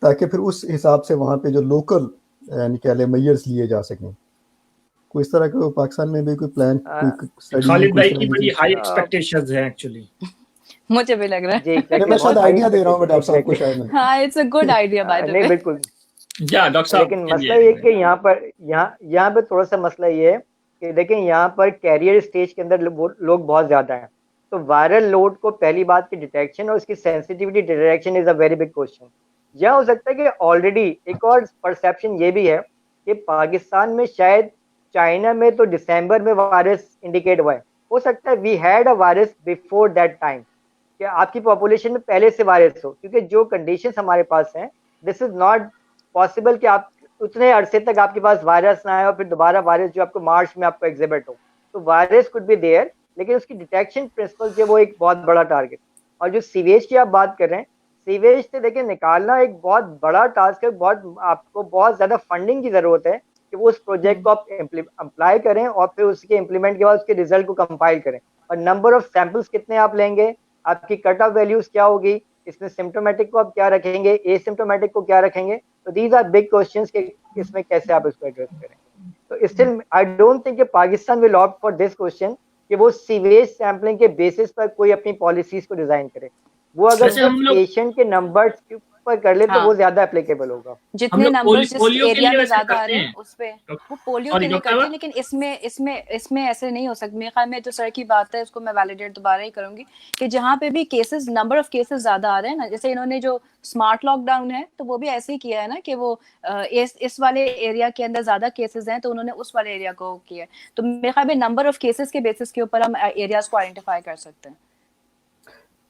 ताकि फिर उस हिसाब से वहाँ पे जो लोकल यानी कह लें मेजर्स लिए जा सकें। कोई इस तरह का पाकिस्तान में भी कोई प्लान, कोई स्टडी? खालिद भाई की बड़ी हाई एक्सपेक्टेशंस हैं एक्चुअली। मुझे भी लग रहा है मैं शायद आइडिया दे रहा हूँ डॉक्टर साहब को शायद। हाँ, it's a good idea by the way. नहीं बिल्कुल, या डॉक्टर साहब, लेकिन मसला ये कि यहाँ पे थोड़ा सा मसला ये है कि देखें यहाँ पर कैरियर स्टेज के अंदर लोग बहुत ज्यादा हैं, तो वायरल लोड को पहली बात की डिटेक्शन और उसकी sensitivity detection is a very big question. यह हो सकता है कि ऑलरेडी एक और परसेप्शन ये भी है कि पाकिस्तान में शायद चाइना में तो दिसंबर में वायरस इंडिकेट हुआ है, हो सकता है we had a virus before that time, कि आपकी पॉपुलेशन में पहले से वायरस हो, क्योंकि जो कंडीशंस हमारे पास हैं दिस इज नॉट पॉसिबल कि आप उतने अरसे तक आपके पास वायरस ना आए और फिर दोबारा वायरस जो आपको मार्च में आपको एग्जिबिट हो। तो वायरस कुड बी देयर, लेकिन उसकी डिटेक्शन प्रिंसिपल जो वो एक बहुत बड़ा टारगेट। और जो सीवेज की आप बात कर रहे हैं, सीवेज से देखिए निकालना एक बहुत बड़ा टास्क है, आपको बहुत ज्यादा फंडिंग की जरूरत है कि वो उस प्रोजेक्ट को आप अप्लाई करें और फिर उसके इम्प्लीमेंट के बाद उसके रिजल्ट को कंपाइल करें। और नंबर ऑफ सैंपल्स कितने आप लेंगे, आपकी कट ऑफ वैल्यूज क्या होगी, इसमें सिम्टोमेटिक को आप क्या रखेंगे, एसिम्टोमेटिक को क्या रखेंगे, तो दीज आर बिग क्वेश्चंस कि इसमें कैसे आप इसको एड्रेस करें। तो स्टिल आई डोंट थिंक कि Pakistan will opt for this question कि वो सीवेज सैम्पलिंग के बेसिस पर कोई अपनी पॉलिसीज को डिजाइन करे। वो अगर वैसे हम लोग पेशेंट के नंबर्स के ऊपर कर ले तो हाँ। वो ज्यादा एप्लीकेबल होगा। जितने नंबर्स जिस पोलियो के एरिया लिए में वैसे ज्यादा आ करते रहे हैं हैं। उस पे वो पोलियो सॉरी के लिए डॉक्टर करते हैं, साहब, लेकिन इसमें ऐसे नहीं हो सकता। मेरे ख्याल में जो सर की बात है उसको मैं वैलिडेट दोबारा ही करूंगी कि जहाँ पे भी केसेस नंबर ऑफ केसेस ज्यादा आ रहे हैं ना, जैसे इन्होंने जो स्मार्ट लॉकडाउन है तो वो भी ऐसे ही किया है ना कि वो इस वाले एरिया के अंदर ज्यादा केसेस हैं तो उन्होंने उस वाले एरिया को किया है। तो मेरे ख्याल में नंबर ऑफ केसेस के बेसिस के ऊपर हम एरियाज को आइडेंटिफाई कर सकते हैं।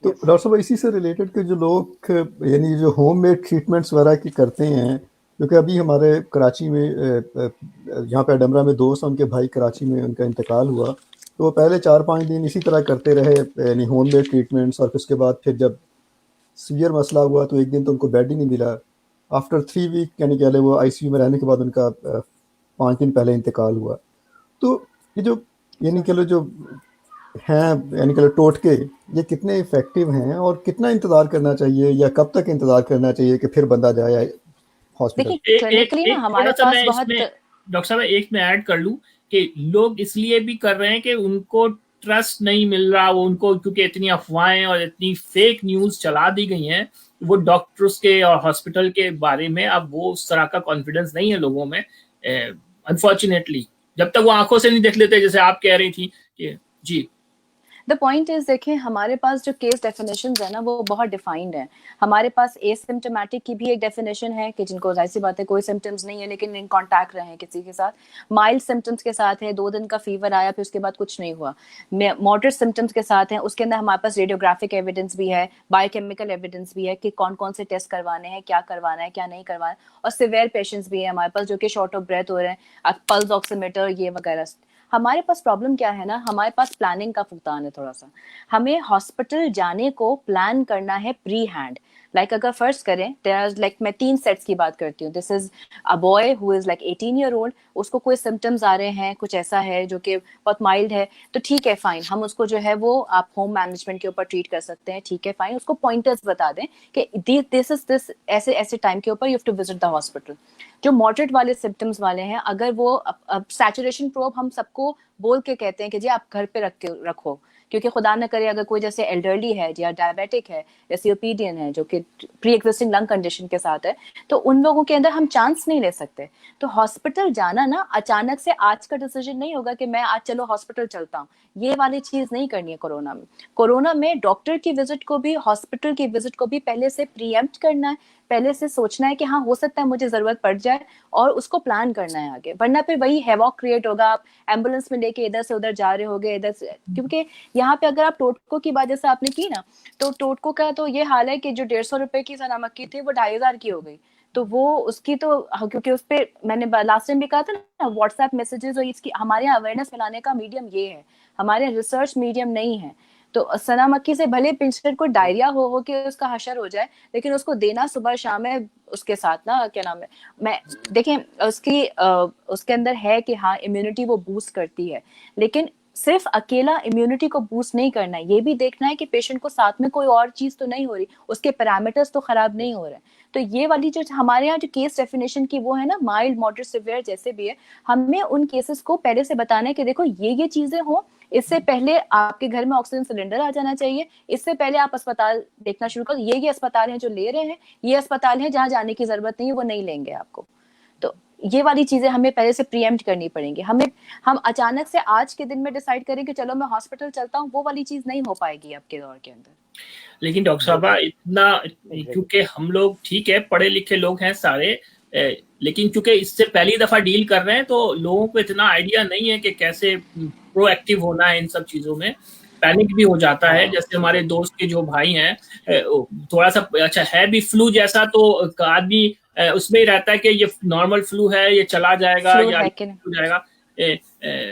तो डॉक्टर साहब इसी से रिलेटेड के जो लोग यानी जो होम मेड ट्रीटमेंट्स वगैरह की करते हैं, क्योंकि अभी हमारे कराची में यहाँ पे अडमरा में दोस्त, उनके भाई कराची में उनका इंतकाल हुआ, तो वो पहले 4-5 दिन इसी तरह करते रहे यानी होम मेड ट्रीटमेंट्स, और उसके बाद फिर जब सीवियर मसला हुआ तो एक दिन तो उनको बेड ही नहीं मिला। आफ्टर 3 वीक यानी कह ले वो आईसीयू में रहने के बाद उनका 5 दिन पहले इंतकाल हुआ। तो ये जो यानी कह लो जो हैं यानी कि टोटके, ये कितने इफेक्टिव हैं और कितना इंतजार करना चाहिए या कब तक इंतजार करना चाहिए कि फिर बंदा जाए हॉस्पिटल? देखिए क्लिनिकली ना हमारे पास बहुत, डॉक्टर साहब एक मैं ऐड कर लूं कि लोग इसलिए भी कर रहे हैं कि उनको ट्रस्ट नहीं मिल रहा, वो उनको क्योंकि इतनी अफवाहें और इतनी फेक न्यूज चला दी गई हैं, वो डॉक्टर्स के और हॉस्पिटल के बारे में अब वो उस तरह का कॉन्फिडेंस नहीं है लोगों में अनफॉर्चुनेटली, जब तक वो आंखों से नहीं देख लेते, जैसे आप कह रही थी कि जी। द पॉइंट इज देखें हमारे पास जो केस डेफिनेशंस है ना वो बहुत डिफाइंड है। हमारे पास एसिम्प्टोमेटिक की भी एक डेफिनेशन है कि जिनको जाहिर सी बात है कोई सिम्टम्स नहीं है लेकिन इन कांटेक्ट रहे हैं किसी के साथ, माइल्ड सिम्टम्स के साथ है, 2 दिन का फीवर आया फिर उसके बाद कुछ नहीं हुआ, मॉडरेट सिम्टम्स के साथ है, उसके अंदर हमारे पास रेडियोग्राफिक एविडेंस भी है, बायोकेमिकल एविडेंस भी है कि कौन कौन से टेस्ट करवाने हैं, क्या करवाना है क्या नहीं करवाना है, और सिवियर पेशेंट्स भी है हमारे पास जो कि शॉर्ट ऑफ ब्रेथ हो रहे हैं, पल्स ऑक्सीमीटर ये वगैरह। हमारे पास प्रॉब्लम क्या है ना, हमारे पास प्लानिंग का फुकदान है थोड़ा सा। हमें हॉस्पिटल जाने को प्लान करना है प्री हैंड। लाइक अगर फर्स्ट करें लाइक मैं 3 सेट्स की बात करती हूँ। This is a boy who is like 18 year old, उसको कोई सिम्टम्स आ रहे हैं, कुछ ऐसा है जो कि बहुत माइल्ड है, तो ठीक है फाइन, हम उसको जो है वो आप होम मैनेजमेंट के ऊपर ट्रीट कर सकते हैं, ठीक है फाइन, उसको पॉइंटर्स बता दें कि दिस ऐसे ऐसे टाइम के ऊपर you have to visit the hospital. जो मॉडरेट वाले सिम्टम्स वाले हैं, अगर वो अब सैचुरेशन प्रोब हम सबको बोल के कहते हैं कि जी आप घर पे रखो, क्योंकि खुदा न करे अगर कोई जैसे एल्डरली है या डायबिटिक है या सीओपीडियन है जो कि प्री एक्जिस्टिंग लंग कंडीशन के साथ है, तो उन लोगों के अंदर हम चांस नहीं ले सकते। तो हॉस्पिटल जाना ना अचानक से आज का डिसीजन नहीं होगा कि मैं आज चलो हॉस्पिटल चलता हूँ, ये वाली चीज नहीं करनी है। कोरोना में डॉक्टर की विजिट को भी हॉस्पिटल की विजिट को भी पहले से प्रीएम्प्ट करना है, पहले से सोचना है कि हाँ हो सकता है मुझे जरूरत पड़ जाए, और उसको प्लान करना है आगे, वरना फिर वही हैवॉक क्रिएट होगा। आप एम्बुलेंस में लेके इधर से उधर जा रहे होगे, इधर से, क्योंकि यहाँ पे अगर आप टोटको की बात जैसे आपने की ना, तो टोटको का तो ये हाल है कि जो 150 रुपए की सना मक्की थी वो 2500 की हो गई। तो वो उसकी तो क्योंकि उस पर मैंने लास्ट टाइम भी कहा था ना, व्हाट्सएप मैसेजेस और इसकी हमारे यहाँ अवेयरनेस फैलाने का मीडियम ये है, हमारे रिसर्च मीडियम नहीं है। तो सना मक्की से भले पेशेंट को डायरिया हो के उसका हशर हो जाए, लेकिन उसको देना सुबह शाम है, उसके साथ ना क्या नाम है, मैं देखें उसके अंदर है कि हाँ इम्यूनिटी वो बूस्ट करती है, लेकिन सिर्फ अकेला इम्यूनिटी को बूस्ट नहीं करना है, ये भी देखना है कि पेशेंट को साथ में कोई और चीज तो नहीं हो रही, उसके पैरामीटर्स तो खराब नहीं हो रहे हैं। तो ये वाली जो हमारे यहाँ जो केस डेफिनेशन की वो है ना, माइल्ड मॉडरेट सिवियर जैसे भी है, हमें उन केसेस को पहले से बताना है कि देखो ये चीजें हो, इससे पहले आपके घर में ऑक्सीजन सिलेंडर आ जाना चाहिए, इससे पहले आप अस्पताल देखना शुरू करो, ये अस्पताल हैं जो ले रहे हैं, ये अस्पताल हैं जहाँ जाने की जरूरत नहीं है, वो नहीं लेंगे आपको। तो ये वाली चीजें हमें पहले से प्रीएम्प्ट करनी पड़ेंगी। हम अचानक से आज के दिन में डिसाइड करें कि चलो मैं हॉस्पिटल चलता हूँ, वो वाली चीज नहीं हो पाएगी आपके दौर के अंदर। लेकिन डॉक्टर साहब इतना, क्योंकि हम लोग ठीक है पढ़े लिखे लोग हैं सारे, लेकिन क्योंकि इससे पहली दफा डील कर रहे हैं तो लोगों को इतना आइडिया नहीं है कि कैसे प्रोएक्टिव होना है इन सब चीजों में, पैनिक भी हो जाता है। जैसे हमारे दोस्त के जो भाई हैं, थोड़ा सा अच्छा है भी फ्लू जैसा, तो आदमी उसमें ही रहता है कि ये नॉर्मल फ्लू है, ये चला जाएगा या हो जाएगा।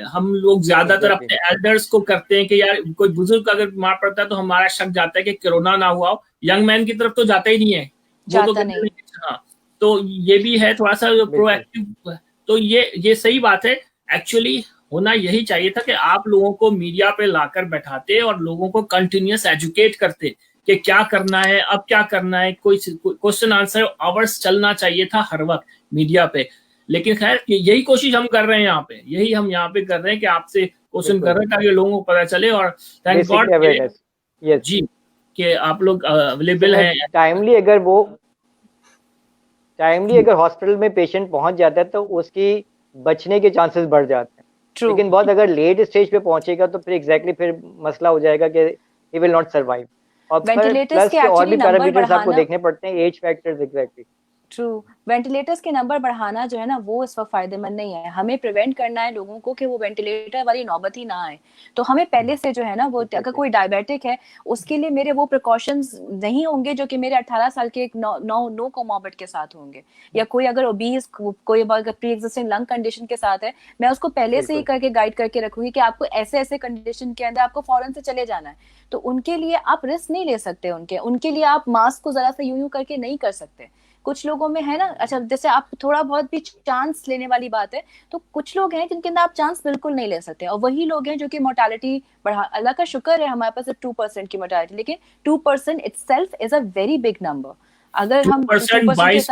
हम लोग ज्यादातर अपने एल्डर्स को करते हैं कि यार कोई बुजुर्ग अगर बीमार पड़ता है तो हमारा शक जाता है कि कोरोना ना हुआ हो, यंग मैन की तरफ तो जाता ही नहीं है, वो तो नहीं। हाँ, तो ये भी है थोड़ा सा प्रोएक्टिव, तो ये सही बात है। एक्चुअली होना यही चाहिए था कि आप लोगों को मीडिया पे लाकर बैठाते और लोगों को कंटिन्यूअस एजुकेट करते कि क्या करना है, अब क्या करना है, कोई क्वेश्चन आंसर आवर्स चलना चाहिए था हर वक्त मीडिया पे। लेकिन खैर यही कोशिश हम कर रहे हैं यहाँ पे, यही हम यहाँ पे कर रहे हैं कि आपसे क्वेश्चन कर रहे हैं ताकि लोगों को पता चले। और थैंक गॉड जी कि आप लोग अवेलेबल हैं? टाइमली अगर हॉस्पिटल में पेशेंट पहुंच जाता है तो उसकी बचने के चांसेस बढ़ जाते हैं। True. लेकिन बहुत अगर लेट स्टेज पे पहुंचेगा तो फिर फिर मसला हो जाएगा कि ही विल नॉट सर्वाइव। और वेंटिलेटर्स के और भी एक्चुअली नंबर पैरामीटर्स आपको बढ़ाना, देखने पड़ते हैं, age factors exactly. True, ventilators के नंबर बढ़ाना जो है ना वो इस वक्त फायदेमंद नहीं है। हमें प्रिवेंट करना है लोगों को कि वो वेंटिलेटर वाली नौबत ही ना आए। तो हमें पहले से जो है ना वो अगर कोई डायबिटिक है उसके लिए मेरे वो प्रिकॉशंस नहीं होंगे जो कि मेरे 18 साल के एक नो कोमॉर्बिड के साथ होंगे, या कोई अगर ओबीज, कोई अगर प्री एग्जिस्टिंग लंग कंडीशन के साथ है, मैं उसको पहले से ही करके गाइड करके रखूंगी कि आपको ऐसे ऐसे कंडीशन के अंदर आपको फौरन से चले जाना है। तो उनके लिए आप रिस्क नहीं ले सकते, उनके लिए आप मास्क को जरा सा यूं करके नहीं कर सकते। कुछ लोगों में है ना, अच्छा जैसे आप थोड़ा बहुत भी चांस लेने वाली बात है, तो कुछ लोग हैं जिनके अंदर आप चांस बिल्कुल नहीं ले सकते, और वही लोग हैं जो कि मोर्टालिटी बढ़ा, अल्लाह का शुक्र है हमारे पास 2% की मोर्टालिटी, लेकिन 2% itself is a very big number. अगर हम 2%, 22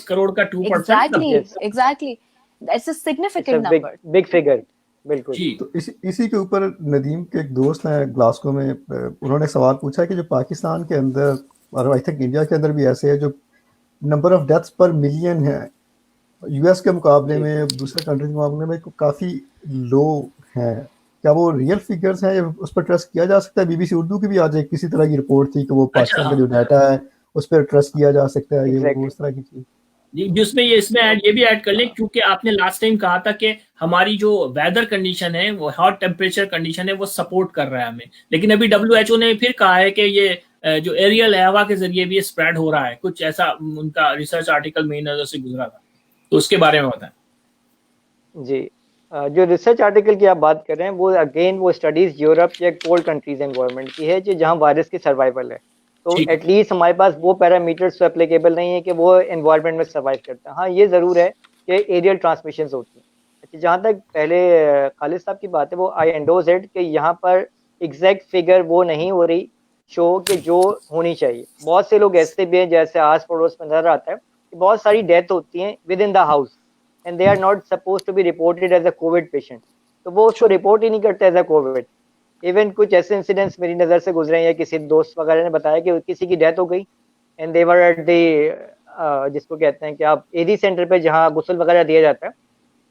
करोड़ का 2%, exactly that's a significant number, big figure. बिल्कुल। तो इसी के ऊपर नदीम के एक दोस्त हैं ग्लासगो में, उन्होंने सवाल पूछा कि जो पाकिस्तान के अंदर और आई थिंक इंडिया के अंदर भी ऐसे है, जो नंबर ऑफ डेथ्स पर मिलियन है यूएस के मुकाबले में, दूसरे कंट्री के मुकाबले में काफ़ी लो है। क्या वो रियल फिगर्स हैं या उस पर ट्रस्ट किया जा सकता है? बीबीसी उर्दू की भी आज एक किसी तरह की रिपोर्ट थी कि वो पाकिस्तान का जो डाटा है उस पर ट्रस्ट किया जा सकता है, ये वो उस तरह की चीज़। जिसमें ये भी ऐड कर लें, क्योंकि आपने लास्ट टाइम कहा था कि हमारी जो वेदर कंडीशन है, वो हॉट टेम्परेचर कंडीशन है, वो सपोर्ट कर रहा है हमें, लेकिन अभी डब्ल्यूएचओ ने फिर कहा है कि ये जो एरियल है हवा के जरिए भी स्प्रेड हो रहा है, कुछ ऐसा उनका रिसर्च आर्टिकल मेरी नजर से गुजरा था, तो उसके बारे में बताएं। जी, जो रिसर्च आर्टिकल की आप बात कर रहे हैं वो अगेन वो स्टडीज यूरोप या कोल्ड कंट्रीज एनवायरनमेंट की है, जो जहां वायरस की सर्वाइवल है। तो एटलीस्ट हमारे पास वो पैरामीटर्स तो एप्लीकेबल नहीं है कि वो एनवायरनमेंट में सर्वाइव करता है। हाँ, ये ज़रूर है कि एरियल ट्रांसमिशन होती है। अच्छा, जहाँ तक पहले खालिद साहब की बात है, वो आई एंडोज इट कि यहाँ पर एग्जैक्ट फिगर वो नहीं हो रही शो कि जो होनी चाहिए। बहुत से लोग ऐसे भी हैं, जैसे आस पड़ोस में नजर आता है कि बहुत सारी डेथ होती हैं with in the house and they are not supposed to be reported as a COVID patient, तो वो उसको रिपोर्ट ही नहीं करते एज अ कोविड। इवन कुछ ऐसे इंसिडेंट्स मेरी नज़र से गुजरे हैं, या किसी दोस्त वगैरह ने बताया कि किसी की डेथ हो गई and they were at the जिसको कहते हैं कि आप एडी सेंटर पे जहाँ गुस्ल वगैरह दिया जाता है,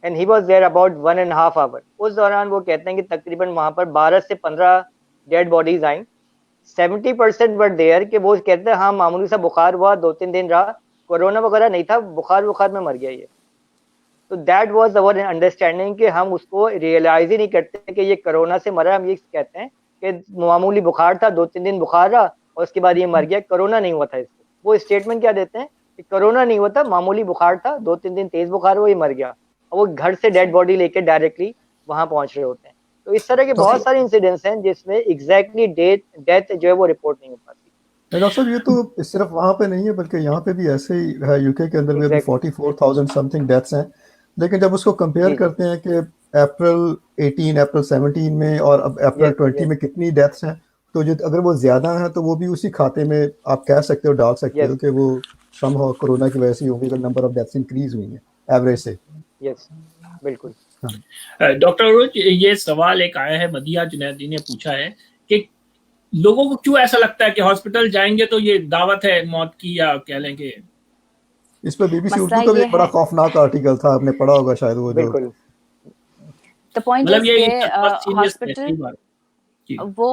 and he was there about 1.5 hour. उस दौरान वो कहते हैं कि तकरीबन वहाँ पर 12 से 15 डेड बॉडीज आई। 70% वर देयर कि वो कहते हैं हाँ मामूली सा बुखार हुआ, 2-3 दिन रहा, कोरोना वगैरह नहीं था, बुखार में मर गया ये। तो दैट वाज अवर अंडरस्टैंडिंग कि हम उसको रियलाइज ही नहीं करते कि ये कोरोना से मरा। हम ये कहते हैं कि मामूली बुखार था, 2-3 दिन बुखार रहा और उसके बाद ये मर गया, कोरोना नहीं हुआ था इसको। वो स्टेटमेंट क्या देते हैं कि कोरोना नहीं हुआ था, मामूली बुखार था, 2-3 दिन तेज बुखार हुआ, ये मर गया। और वो घर से डेड बॉडी लेके डायरेक्टली वहां पहुंच रहे होते हैं। तो इस तरह के बहुत सारे इंसिडेंट्स हैं जिसमें एग्जैक्टली डेथ जो है वो रिपोर्ट नहीं हो पाती। डॉक्टर साहब, ये तो सिर्फ वहाँ पे नहीं है बल्कि यहाँ पे भी ऐसे ही है। यूके के अंदर भी 44,000 समथिंग डेथ्स हैं, लेकिन जब उसको कंपेयर करते हैं कि अप्रैल 18, अप्रैल 17 में और अब अप्रैल 20 में कितनी डेथ्स हैं, तो जो अगर वो ज़्यादा हैं तो वो भी उसी खाते में आप कह सकते हो, डाल सकते हो कि वो समहाउ कोरोना की वजह से होंगी, अगर नंबर ऑफ डेथ्स इंक्रीज हुई हैं एवरेज से। यस, बिल्कुल। डॉक्टर अरुण, ये सवाल एक आया है, मदिया जुनैदी ने पूछा है कि लोगों को क्यों ऐसा लगता है कि हॉस्पिटल जाएंगे तो ये दावत है मौत की, या कह लेंगे इस पर बीबीसी उर्दू का भी एक बड़ा खौफनाक आर्टिकल था, आपने पढ़ा होगा शायद वो, जो द पॉइंट इज के हॉस्पिटल वो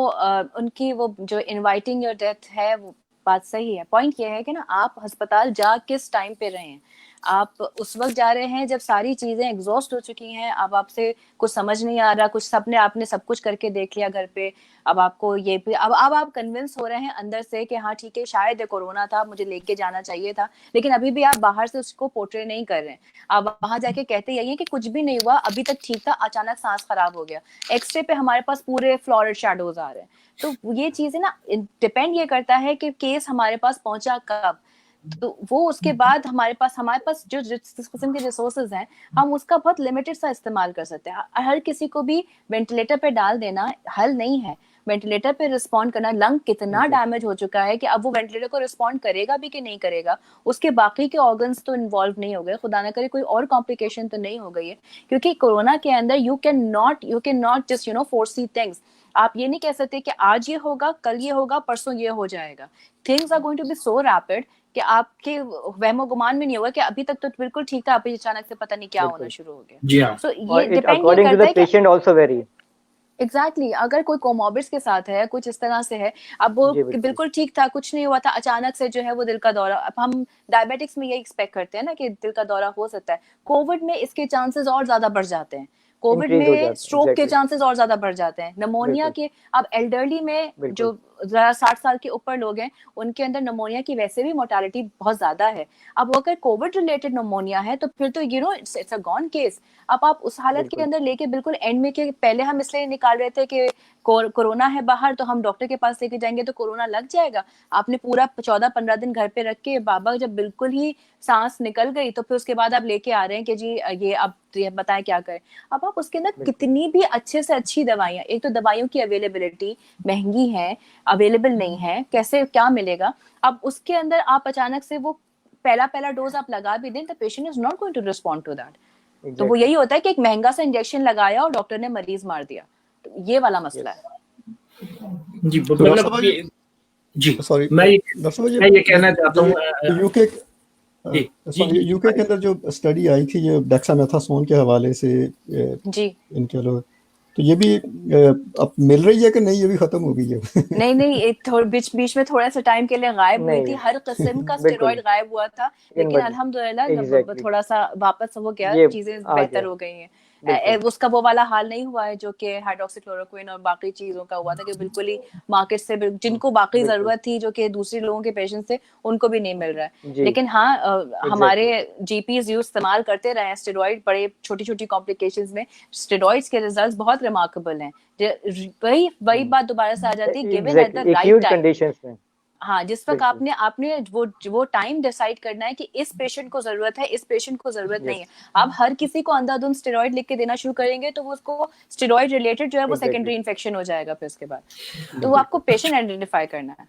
उनकी वो जो इनवाइटिंग योर डेथ है वो बात सही है। पॉइंट ये है कि ना आप अस्पताल जा किस टाइम पे रहे हैं। आप उस वक्त जा रहे हैं जब सारी चीजें एग्जॉस्ट हो चुकी हैं, अब आपसे कुछ समझ नहीं आ रहा, कुछ आपने सब कुछ करके देख लिया घर पे, अब आपको ये भी अब आप कन्विंस हो रहे हैं अंदर से कि हाँ ठीक है शायद कोरोना था, मुझे लेके जाना चाहिए था, लेकिन अभी भी आप बाहर से उसको पोर्ट्रे नहीं कर रहे हैं। आप वहां जाके कहते यही है कि कुछ भी नहीं हुआ, अभी तक ठीक था, अचानक सांस खराब हो गया, एक्सरे पे हमारे पास पूरे फ्लोरिड शैडोज आ रहे हैं। तो ये चीजें ना डिपेंड ये करता है कि केस हमारे पास पहुंचा कब, तो वो उसके बाद हमारे पास जो जिस किस्म के रिसोर्सेज हैं हम उसका बहुत लिमिटेड सा इस्तेमाल कर सकते हैं। हर किसी को भी वेंटिलेटर पे डाल देना हल नहीं है। वेंटिलेटर पे रिस्पॉन्ड करना, लंग कितना डैमेज हो चुका है कि अब वो वेंटिलेटर को रिस्पॉन्ड करेगा भी कि नहीं करेगा, उसके बाकी के ऑर्गन्स तो इन्वॉल्व नहीं हो गए, खुदा ना करे कोई और कॉम्प्लिकेशन तो नहीं हो गई है, क्योंकि कोरोना के अंदर you can not just foresee things. आप ये नहीं कह सकते कि आज ये होगा, कल ये होगा, परसों ये हो जाएगा। Things are going to be so rapid कि आपके वहमो गुमान में नहीं होगा कि अभी तक तो बिल्कुल ठीक था, अभी अचानक से पता नहीं क्या होना शुरू हो गया। जी हाँ। सो ये depend according to the patient also vary. Exactly अगर कोई कोमॉर्बिड्स के साथ है, कुछ इस तरह से है, अब वो बिल्कुल ठीक था, कुछ नहीं हुआ था, अचानक से जो है वो दिल का दौरा, अब हम डायबिटिक्स में ये एक्सपेक्ट करते हैं ना कि दिल का दौरा हो सकता है। कोविड में इसके चांसेस और ज्यादा बढ़ जाते हैं, कोविड में स्ट्रोक के चांसेस और ज्यादा बढ़ जाते हैं, निमोनिया के। अब एल्डरली में जो 60 साल के ऊपर लोग हैं, उनके अंदर निमोनिया की वैसे भी मोर्टालिटी बहुत ज्यादा है। अब अगर कोविड रिलेटेड निमोनिया है तो फिर तो इट्स अ गॉन केस। अब आप उस हालत के अंदर लेके बिल्कुल एंड में के पहले हम इसलिए निकाल रहे थे कि कोरोना है बाहर तो हम डॉक्टर के पास लेके जाएंगे तो कोरोना लग जाएगा। आपने पूरा 14-15 दिन घर पे रख के बाबा जब बिल्कुल ही सांस निकल गई तो फिर उसके बाद आप लेके आ रहे हैं कि जी ये अब ये बताएं क्या करें। अब आप उसके अंदर कितनी भी अच्छे से अच्छी दवाइयां, एक तो दवाइयों की अवेलेबिलिटी महंगी है, अवेलेबल नहीं है, कैसे क्या मिलेगा। अब उसके अंदर आप अचानक से वो पहला डोज आप लगा भी दें तो patient is not going to respond to that. तो वो यही होता है कि एक महंगा सा इंजेक्शन लगाया और डॉक्टर ने मरीज मार दिया, तो ये वाला मसला है। जी मतलब जी सॉरी मैं ये कहना चाहता हूँ यूके के अंदर जो स्टडी आई थी ये डेक्सामेथासोन के हवाले से जी इनके लोग, तो ये भी अब मिल रही है कि नहीं, ये भी खत्म हो गई है? नहीं बीच में थोड़ा सा टाइम के लिए गायब हुई थी, हर किस्म का स्टेरॉइड गायब हुआ था, लेकिन अल्हम्दुलिल्लाह थोड़ा सा वापस हो गया, चीजें बेहतर हो गई हैं। उसका वो वाला हाल नहीं हुआ है जो कि हाइड्रोक्सीक्लोरोक्विन और बाकी चीजों का हुआ था कि बिल्कुल ही मार्केट से जिनको बाकी जरूरत थी जो कि दूसरे लोगों के पेशेंट थे उनको भी नहीं मिल रहा है। लेकिन हाँ हमारे जीपीज यूज इस्तेमाल करते रहे हैं स्टेरॉइड, बड़े छोटी छोटी कॉम्प्लिकेशंस में स्टेरॉइड्स के रिजल्ट्स बहुत रिमार्केबल हैं। वही बात दोबारा से आ जाती है, given at the right time. हाँ, जिस वक्त आपने वो टाइम डिसाइड करना है कि इस पेशेंट को जरूरत है, इस पेशेंट को जरूरत नहीं है। आप हर किसी को अंधाधुंध स्टेरॉइड लिख के देना शुरू करेंगे तो वो उसको स्टेरॉइड रिलेटेड जो है वो सेकेंडरी इन्फेक्शन हो जाएगा फिर उसके बाद, तो वो आपको पेशेंट आइडेंटिफाई करना है।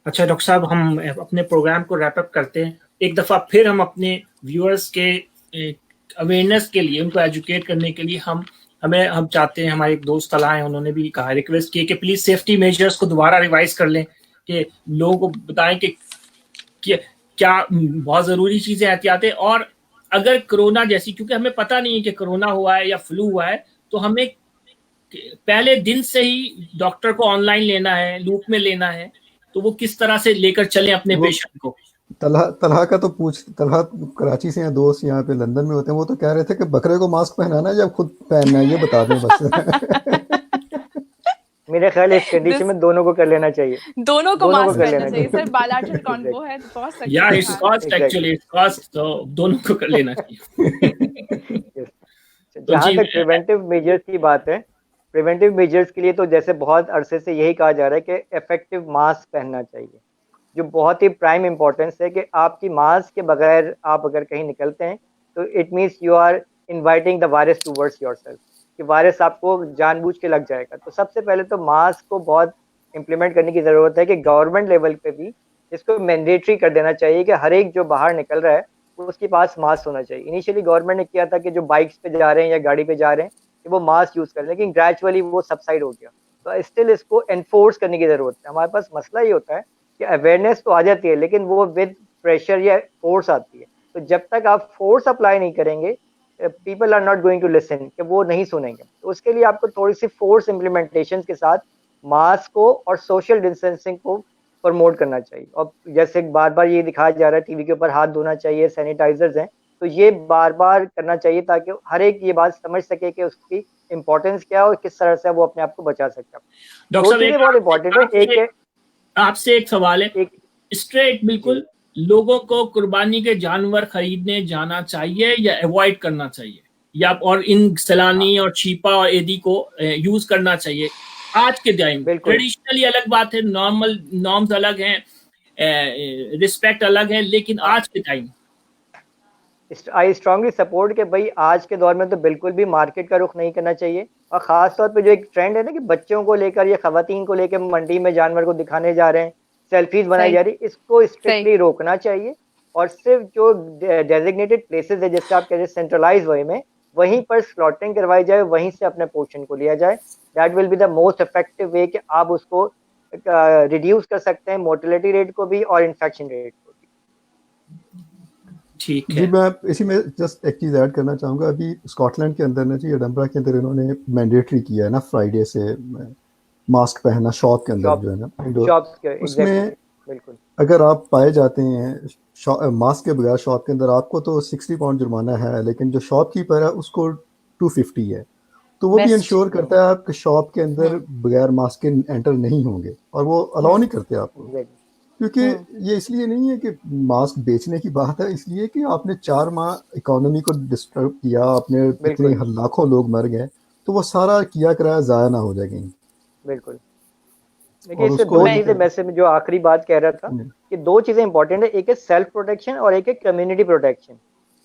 अच्छा डॉक्टर साहब, हम अपने प्रोग्राम को रैप अप करते हैं। एक दफा फिर हम अपने व्यूअर्स के अवेयरनेस के लिए, उनको एजुकेट करने के लिए हम चाहते हैं, हमारे एक दोस्त तला हैं, उन्होंने भी कहा, रिक्वेस्ट की कि प्लीज सेफ्टी मेजर्स को दोबारा रिवाइज कर लें, कि लोगों को बताएं कि क्या बहुत जरूरी चीजें एहतियातें, और अगर कोरोना जैसी, क्योंकि हमें पता नहीं है कि कोरोना हुआ है या फ्लू हुआ है, तो हमें पहले दिन से ही डॉक्टर को ऑनलाइन लेना है, लूप में लेना है, तो वो किस तरह से लेकर चले अपने पेशेंट को। तलहा का तो तलहा कराची से, दोस्त यहाँ पे लंदन में होते हैं, वो तो कह रहे थे कि बकरे को मास्क पहनाना है या खुद पहनना है, ये बता दें बस। मेरे ख्याल इस कंडीशन में दोनों को कर लेना चाहिए, दोनों को मास्क पहनना चाहिए सर, बायलैटरल कॉम्बो है तो बहुत सही या it's cost actually, it's cost, तो दोनों को कर लेना चाहिए। जहाँ तक प्रिवेंटिव मेजर्स की बात है, प्रिवेंटिव मेजर्स के लिए तो जैसे बहुत अरसे से यही कहा जा रहा है कि इफेक्टिव मास्क पहनना चाहिए, जो बहुत ही प्राइम इंपॉर्टेंस है कि आपकी मास्क के बगैर आप अगर कहीं निकलते हैं तो it means you are inviting the virus towards yourself, कि वायरस आपको जानबूझ के लग जाएगा। तो सबसे पहले तो मास्क को बहुत इम्प्लीमेंट करने की ज़रूरत है कि गवर्नमेंट लेवल पे भी इसको मैंडेटरी कर देना चाहिए कि हर एक जो बाहर निकल रहा है उसके पास मास्क होना चाहिए। इनिशियली गवर्नमेंट ने किया था कि जो बाइक्स पे जा रहे हैं या गाड़ी पे जा रहे हैं कि वो मास्क यूज़ करें, लेकिन ग्रेजुअली वो सबसाइड हो गया। तो स्टिल इसको एनफोर्स करने की ज़रूरत है। हमारे पास मसला ये होता है कि अवेयरनेस तो आ जाती है लेकिन वो विद प्रेशर या फोर्स आती है। तो जब तक आप फोर्स अप्लाई नहीं करेंगे, people are not going to listen, कि वो नहीं सुनेंगे। तो उसके लिए आपको थोड़ी सी फोर्स इम्प्लीमेंटेशन के साथ मास्क को और सोशल डिस्टेंसिंग को प्रमोट करना चाहिए। और जैसे बार बार ये दिखाया जा रहा है टीवी के ऊपर, हाथ धोना चाहिए, सैनिटाइजर्स हैं, तो ये बार बार करना चाहिए ताकि हर एक ये बात समझ सके कि उसकी इम्पोर्टेंस क्या है और किस तरह से वो अपने आप को बचा सकता है। डॉक्टर साहब बहुत इम्पोर्टेंट है। एक है आपसे एक सवाल है, स्ट्रेट बिल्कुल, लोगों को कुर्बानी के जानवर खरीदने जाना चाहिए या अवॉइड करना चाहिए, या और इन सलानी और चीपा और एदी को यूज करना चाहिए? आज के टाइम ट्रेडिशनली अलग बात है, नॉर्मल नॉर्म्स अलग हैं, रिस्पेक्ट अलग है, लेकिन आज के टाइम आई स्ट्रांगली सपोर्ट के भाई आज के दौर में तो बिल्कुल भी मार्केट का रुख नहीं करना चाहिए। और खास तौर पे जो एक ट्रेंड है ना कि बच्चों को लेकर या खवातीन को लेकर मंडी में जानवर को दिखाने जा रहे हैं, सेल्फीज बनाई जा रही, इसको स्ट्रिक्टली रोकना चाहिए। और सिर्फ जो डेजिग्नेटेड प्लेसेस है, जैसे आप कह रहे हैं सेंट्रलाइज वे में, वहीं पर स्लॉटिंग करवाई जाए, वहीं से अपने पोर्शन को लिया जाए। That will be the most effective way कि आप उसको रिड्यूस कर सकते हैं, मोर्टेलिटी रेट को भी और इन्फेक्शन रेट को भी। ठीक है जी, मैं इसी में जस्ट एक चीज़ ऐड करना चाहूँगा। अभी स्कॉटलैंड के अंदर ना जी, एडनबरा के अंदर इन्होंने मैंडेटरी किया है ना फ्राइडे से मास्क पहनना शॉप के अंदर जो है ना इंडोर, शॉप्स के उसमें बिल्कुल अगर आप पाए जाते हैं मास्क के बगैर शॉप के अंदर, आपको तो 60 पाउंड जुर्माना है, लेकिन जो शॉपकीपर है उसको 250 है। तो वो भी इंश्योर करता है आपके शॉप के अंदर बगैर मास्क के एंटर नहीं होंगे, और वो अलाउ नहीं करते आपको, क्योंकि ये इसलिए नहीं है कि मास्क बेचने की बात है, इसलिए कि आपने 4 माह इकोनॉमी को डिस्टर्ब किया, आपने इतने लाखों लोग मर गए, तो वो सारा किया कराया ज़ाया ना हो जाए कहीं। बिल्कुल। देखिए इससे दो चीजें, वैसे मैं जो आखिरी बात कह रहा था कि दो चीजें इंपॉर्टेंट है, एक है सेल्फ प्रोटेक्शन और एक है कम्युनिटी प्रोटेक्शन।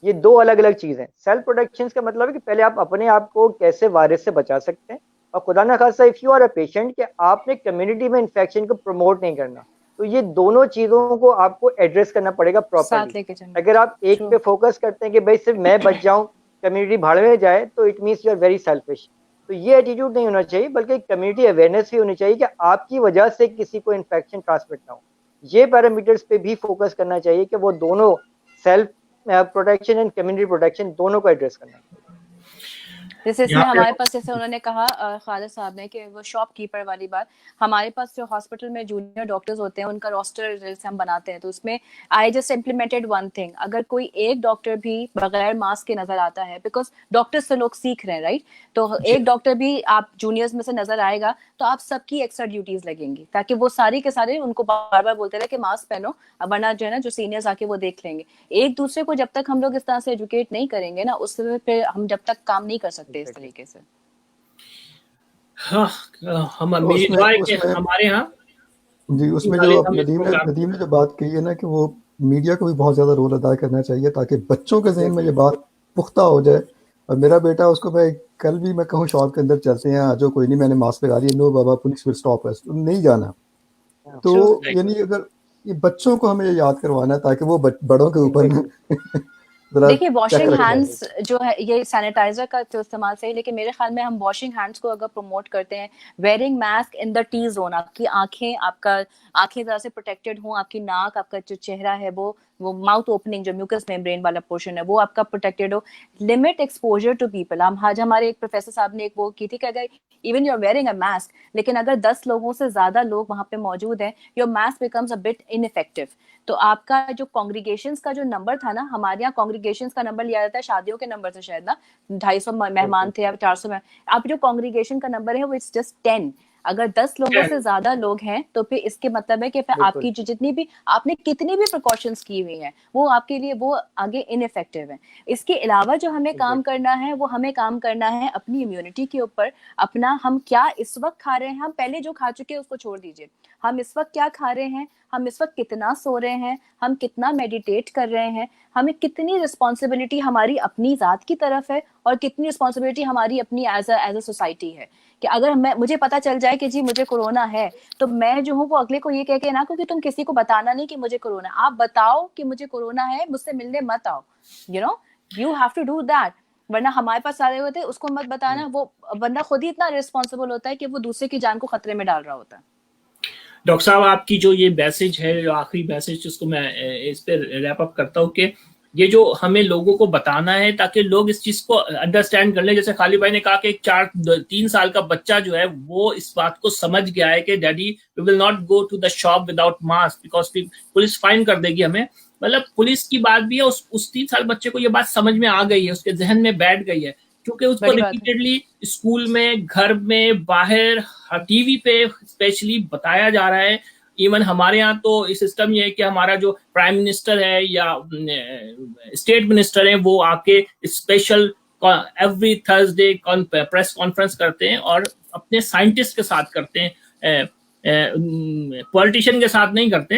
ये दो अलग अलग चीजें। सेल्फ प्रोटेक्शन का मतलब है कि पहले आप अपने आप को कैसे वायरस से बचा सकते हैं, और खुदा ना खासा if you are a patient कि आपने कम्युनिटी में इन्फेक्शन को प्रमोट नहीं करना, तो ये दोनों चीजों को आपको एड्रेस करना पड़ेगा प्रॉपर्ली। अगर आप एक पे फोकस करते हैं कि भाई सिर्फ मैं बच जाऊं, कम्युनिटी भाड़ में जाए, तो it means you are very selfish. तो ये एटीट्यूड नहीं होना चाहिए, बल्कि कम्युनिटी अवेयरनेस भी होनी चाहिए कि आपकी वजह से किसी को इन्फेक्शन ट्रांसमिट ना हो। ये पैरामीटर्स पे भी फोकस करना चाहिए कि वो दोनों self protection and community protection दोनों को एड्रेस करना चाहिए। जैसे इसमें हमारे पास, जैसे उन्होंने कहा खालिद साहब ने कि वो शॉपकीपर वाली बात, हमारे पास जो हॉस्पिटल में जूनियर डॉक्टर्स होते हैं उनका रोस्टर जैसे हम बनाते हैं, तो उसमें I just implemented one thing, अगर कोई एक डॉक्टर भी बगैर मास्क के नजर आता है, बिकॉज डॉक्टर्स से लोग सीख रहे हैं राइट, तो एक डॉक्टर भी आप जूनियर्स में से नजर आएगा तो आप सबकी एक्स्ट्रा ड्यूटीज लगेंगी, ताकि वो सारी के सारे उनको बार बार बोलते रहे कि मास्क पहनो, वरना जो है ना जो सीनियर्स आके वो देख लेंगे। एक दूसरे को जब तक हम लोग इस तरह से एजुकेट नहीं करेंगे ना, उस पे हम जब तक काम नहीं कर सकते इस तरीके से। हाँ, हम हमारे यहाँ जी, उसमें जो नदीम ने जो बात कही है ना कि वो मीडिया को भी बहुत ज़्यादा रोल अदा करना चाहिए, ताकि बच्चों के ज़हन में ये बात पुख्ता हो जाए। और मेरा बेटा, उसको मैं कल भी मैं कहूँ शॉप के अंदर चलते हैं, आज कोई नहीं, मैंने मास्क लगा लिया, नो बाबा पुलिस विल स्टॉप अस, नहीं जाना। तो यानी अगर ये बच्चों को हमें याद करवाना है, ताकि वो बड़ों के ऊपर देखिए वॉशिंग हैंड्स जो है, ये सैनिटाइजर का तो इस्तेमाल सही, लेकिन मेरे ख्याल में हम वॉशिंग हैंड्स को अगर प्रमोट करते हैं, wearing mask in the T zone, आपकी आंखें जरा से प्रोटेक्टेड हो, आपकी नाक, आपका जो चेहरा है वो माउथ ओपनिंग जो म्यूकस मेम्ब्रेन वाला पोर्शन है वो आपका प्रोटेक्टेड हो, लिमिट एक्सपोजर टू पीपल। हम आज हमारे एक प्रोफेसर साहब ने एक वो की थी कि अगर even you are wearing a mask, लेकिन अगर 10 लोगों से ज्यादा लोग वहां पे मौजूद हैं, your mask becomes a bit ineffective. तो आपका जो कांग्रीगेशंस का जो नंबर था ना, हमारे यहाँ कांग्रीगेशंस का नंबर लिया जाता है शादियों के नंबर से शायद ना, 250 मेहमान थे या 400 में, आप जो कांग्रीगेशन का नंबर है वो इट्स जस्ट 10। अगर 10 लोगों से ज्यादा लोग हैं तो फिर इसके मतलब है कि फिर आपकी जो जितनी भी आपने कितनी भी प्रिकॉशंस की हुई हैं वो आपके लिए वो आगे इनइफेक्टिव है। इसके अलावा जो हमें काम करना है वो हमें काम करना है अपनी इम्यूनिटी के ऊपर, अपना हम क्या इस वक्त खा रहे हैं, हम पहले जो खा चुके हैं उसको छोड़ दीजिए, हम इस वक्त क्या खा रहे हैं, हम इस वक्त कितना सो रहे हैं, हम कितना मेडिटेट कर रहे हैं, हमें कितनी रिस्पॉन्सिबिलिटी हमारी अपनी जात की तरफ है और कितनी रिस्पॉन्सिबिलिटी हमारी अपनी एज अ सोसाइटी है। कि अगर मुझे पता चल जाए कि जी मुझे कोरोना है, तो मैं जो हूँ वो अगले को ये कह के ना, क्योंकि तुम किसी को बताना नहीं कि मुझे कोरोना, आप बताओ कि मुझे कोरोना है, मुझसे मिलने मत आओ, you have to do that, वरना हमारे पास सारे होते हैं उसको मत बताना, वो बंदा खुद ही इतना रिस्पॉन्सिबल होता है कि वो दूसरे की जान को खतरे में डाल रहा होता है। डॉक्टर साहब, आपकी जो ये मैसेज है, जो आखिरी मैसेज, जिसको मैं इस पे रैप अप करता हूँ कि ये जो हमें लोगों को बताना है ताकि लोग इस चीज को अंडरस्टैंड कर लें। जैसे खालिद भाई ने कहा कि 3 साल का बच्चा जो है वो इस बात को समझ गया है कि daddy we will not go to the shop without mask because police fine कर देगी हमें। मतलब पुलिस की बात भी है, उस 3 साल बच्चे को ये बात समझ में आ गई है, उसके जहन में बैठ गई है, क्योंकि उसको रिपीटेडली स्कूल में, घर में, बाहर, टीवी पे स्पेशली बताया जा रहा है। इवन हमारे यहाँ तो सिस्टम ये है कि हमारा जो प्राइम मिनिस्टर है या स्टेट मिनिस्टर है वो आके special every Thursday press conference करते हैं और अपने साइंटिस्ट के साथ करते हैं, पॉलिटिशियन के साथ नहीं करते।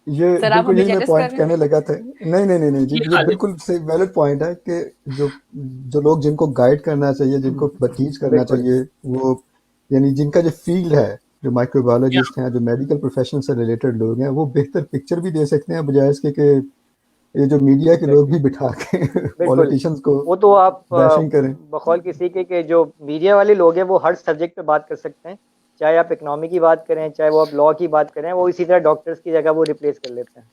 ये बिल्कुल यही मैं पॉइंट कहने लगा था। नहीं जी, ये बिल्कुल सही वैलिड पॉइंट है कि जो लोग जिनको गाइड करना चाहिए, जिनको टीच करना चाहिए, वो यानी जिनका जो फील्ड है, जो माइक्रोबायोलॉजिस्ट हैं, जो मेडिकल प्रोफेशन से रिलेटेड लोग हैं, वो बेहतर पिक्चर भी दे सकते हैं बजाय इसके कि ये जो मीडिया के लोग भी बिठा के पॉलिटिशियंस को वो तो आप बैशिंग करें। बकौल किसी के जो मीडिया वाले लोग हैं वो हर सब्जेक्ट पे बात कर सकते हैं, चाहे आप इकोनॉमी की बात करें, चाहे वो आप लॉ की बात करें, वो इसी तरह डॉक्टर्स की जगह वो रिप्लेस कर लेते हैं।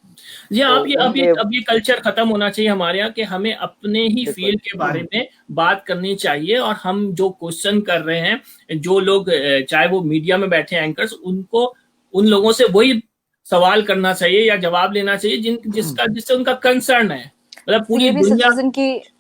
जी अब ये कल्चर खत्म होना चाहिए हमारे यहाँ कि हमें अपने ही फील्ड के बारे में बात करनी चाहिए, और हम जो क्वेश्चन कर रहे हैं, जो लोग चाहे वो मीडिया में बैठे एंकर्स, उनको उन लोगों से वही सवाल करना चाहिए या जवाब लेना चाहिए जिससे उनका कंसर्न है। मतलब पूरी दुनिया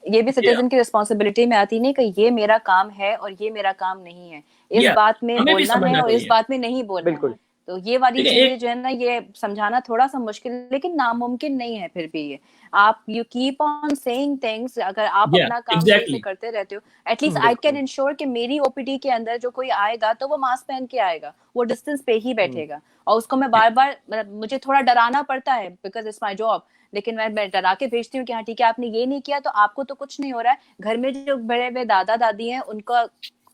ये भी सिटीजन की रिस्पॉन्सिबिलिटी में आती नहीं कि ये मेरा काम है और ये मेरा काम नहीं है, इस बात में बोलना है और इस बात में नहीं बोलना है। तो ये वाली चीजें जो है ना, ये समझाना थोड़ा सा मुश्किल लेकिन नामुमकिन नहीं है। फिर भी ये आप you keep on saying things, अगर आप अपना काम सही से करते रहते हो, एटलीस्ट आई कैन इंश्योर कि मेरी ओपीडी के अंदर जो कोई आएगा तो वो मास्क पहन के आएगा, वो डिस्टेंस पे ही बैठेगा, और उसको मैं बार बार, मतलब मुझे थोड़ा डराना पड़ता है बिकॉज इट्स माई जॉब, लेकिन मैं डरा के भेजती हूँ कि हाँ ठीक है आपने ये नहीं किया तो आपको तो कुछ नहीं हो रहा है। घर में जो बड़े बड़े दादा दादी हैं उनका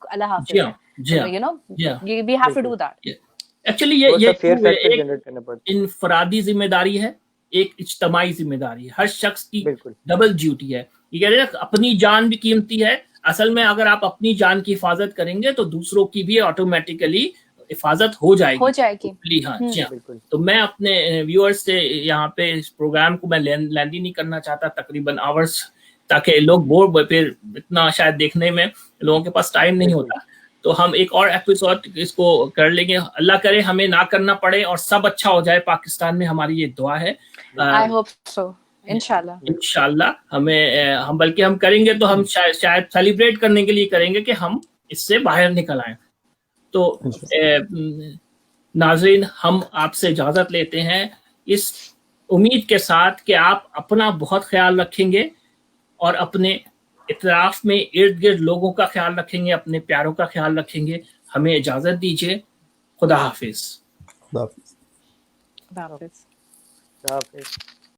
अल्लाह हाफिज, you know, we have to do that. Actually ये एक इनफरादी जिम्मेदारी है, एक इज्तमाई जिम्मेदारी है, हर शख्स की डबल ड्यूटी है। ये कह रहे हैं अपनी जान भी कीमती है, असल में अगर आप अपनी जान की हिफाजत करेंगे तो दूसरों की भी ऑटोमेटिकली हिफाजत हो जाएगी। हाँ जी हाँ। तो मैं अपने व्यूअर्स से यहाँ पे इस प्रोग्राम को मैं लैंडी नहीं करना चाहता, तकरीबन आवर्स, ताकि लोग बोर, फिर इतना शायद देखने में लोगों के पास टाइम नहीं होता। तो हम एक और एपिसोड इसको कर लेंगे, अल्लाह करे हमें ना करना पड़े और सब अच्छा हो जाए पाकिस्तान में, हमारी ये दुआ है। आई होप सो, इंशाल्लाह हम बल्कि हम करेंगे तो हम शायद सेलिब्रेट करने के लिए करेंगे कि हम इससे बाहर निकल आए। तो नाज़रीन, हम आपसे इजाजत लेते हैं इस उम्मीद के साथ कि आप अपना बहुत ख्याल रखेंगे और अपने इतराफ में इर्द गिर्द लोगों का ख्याल रखेंगे, अपने प्यारों का ख्याल रखेंगे। हमें इजाजत दीजिए। खुदा हाफिज। खुदा हाफिज।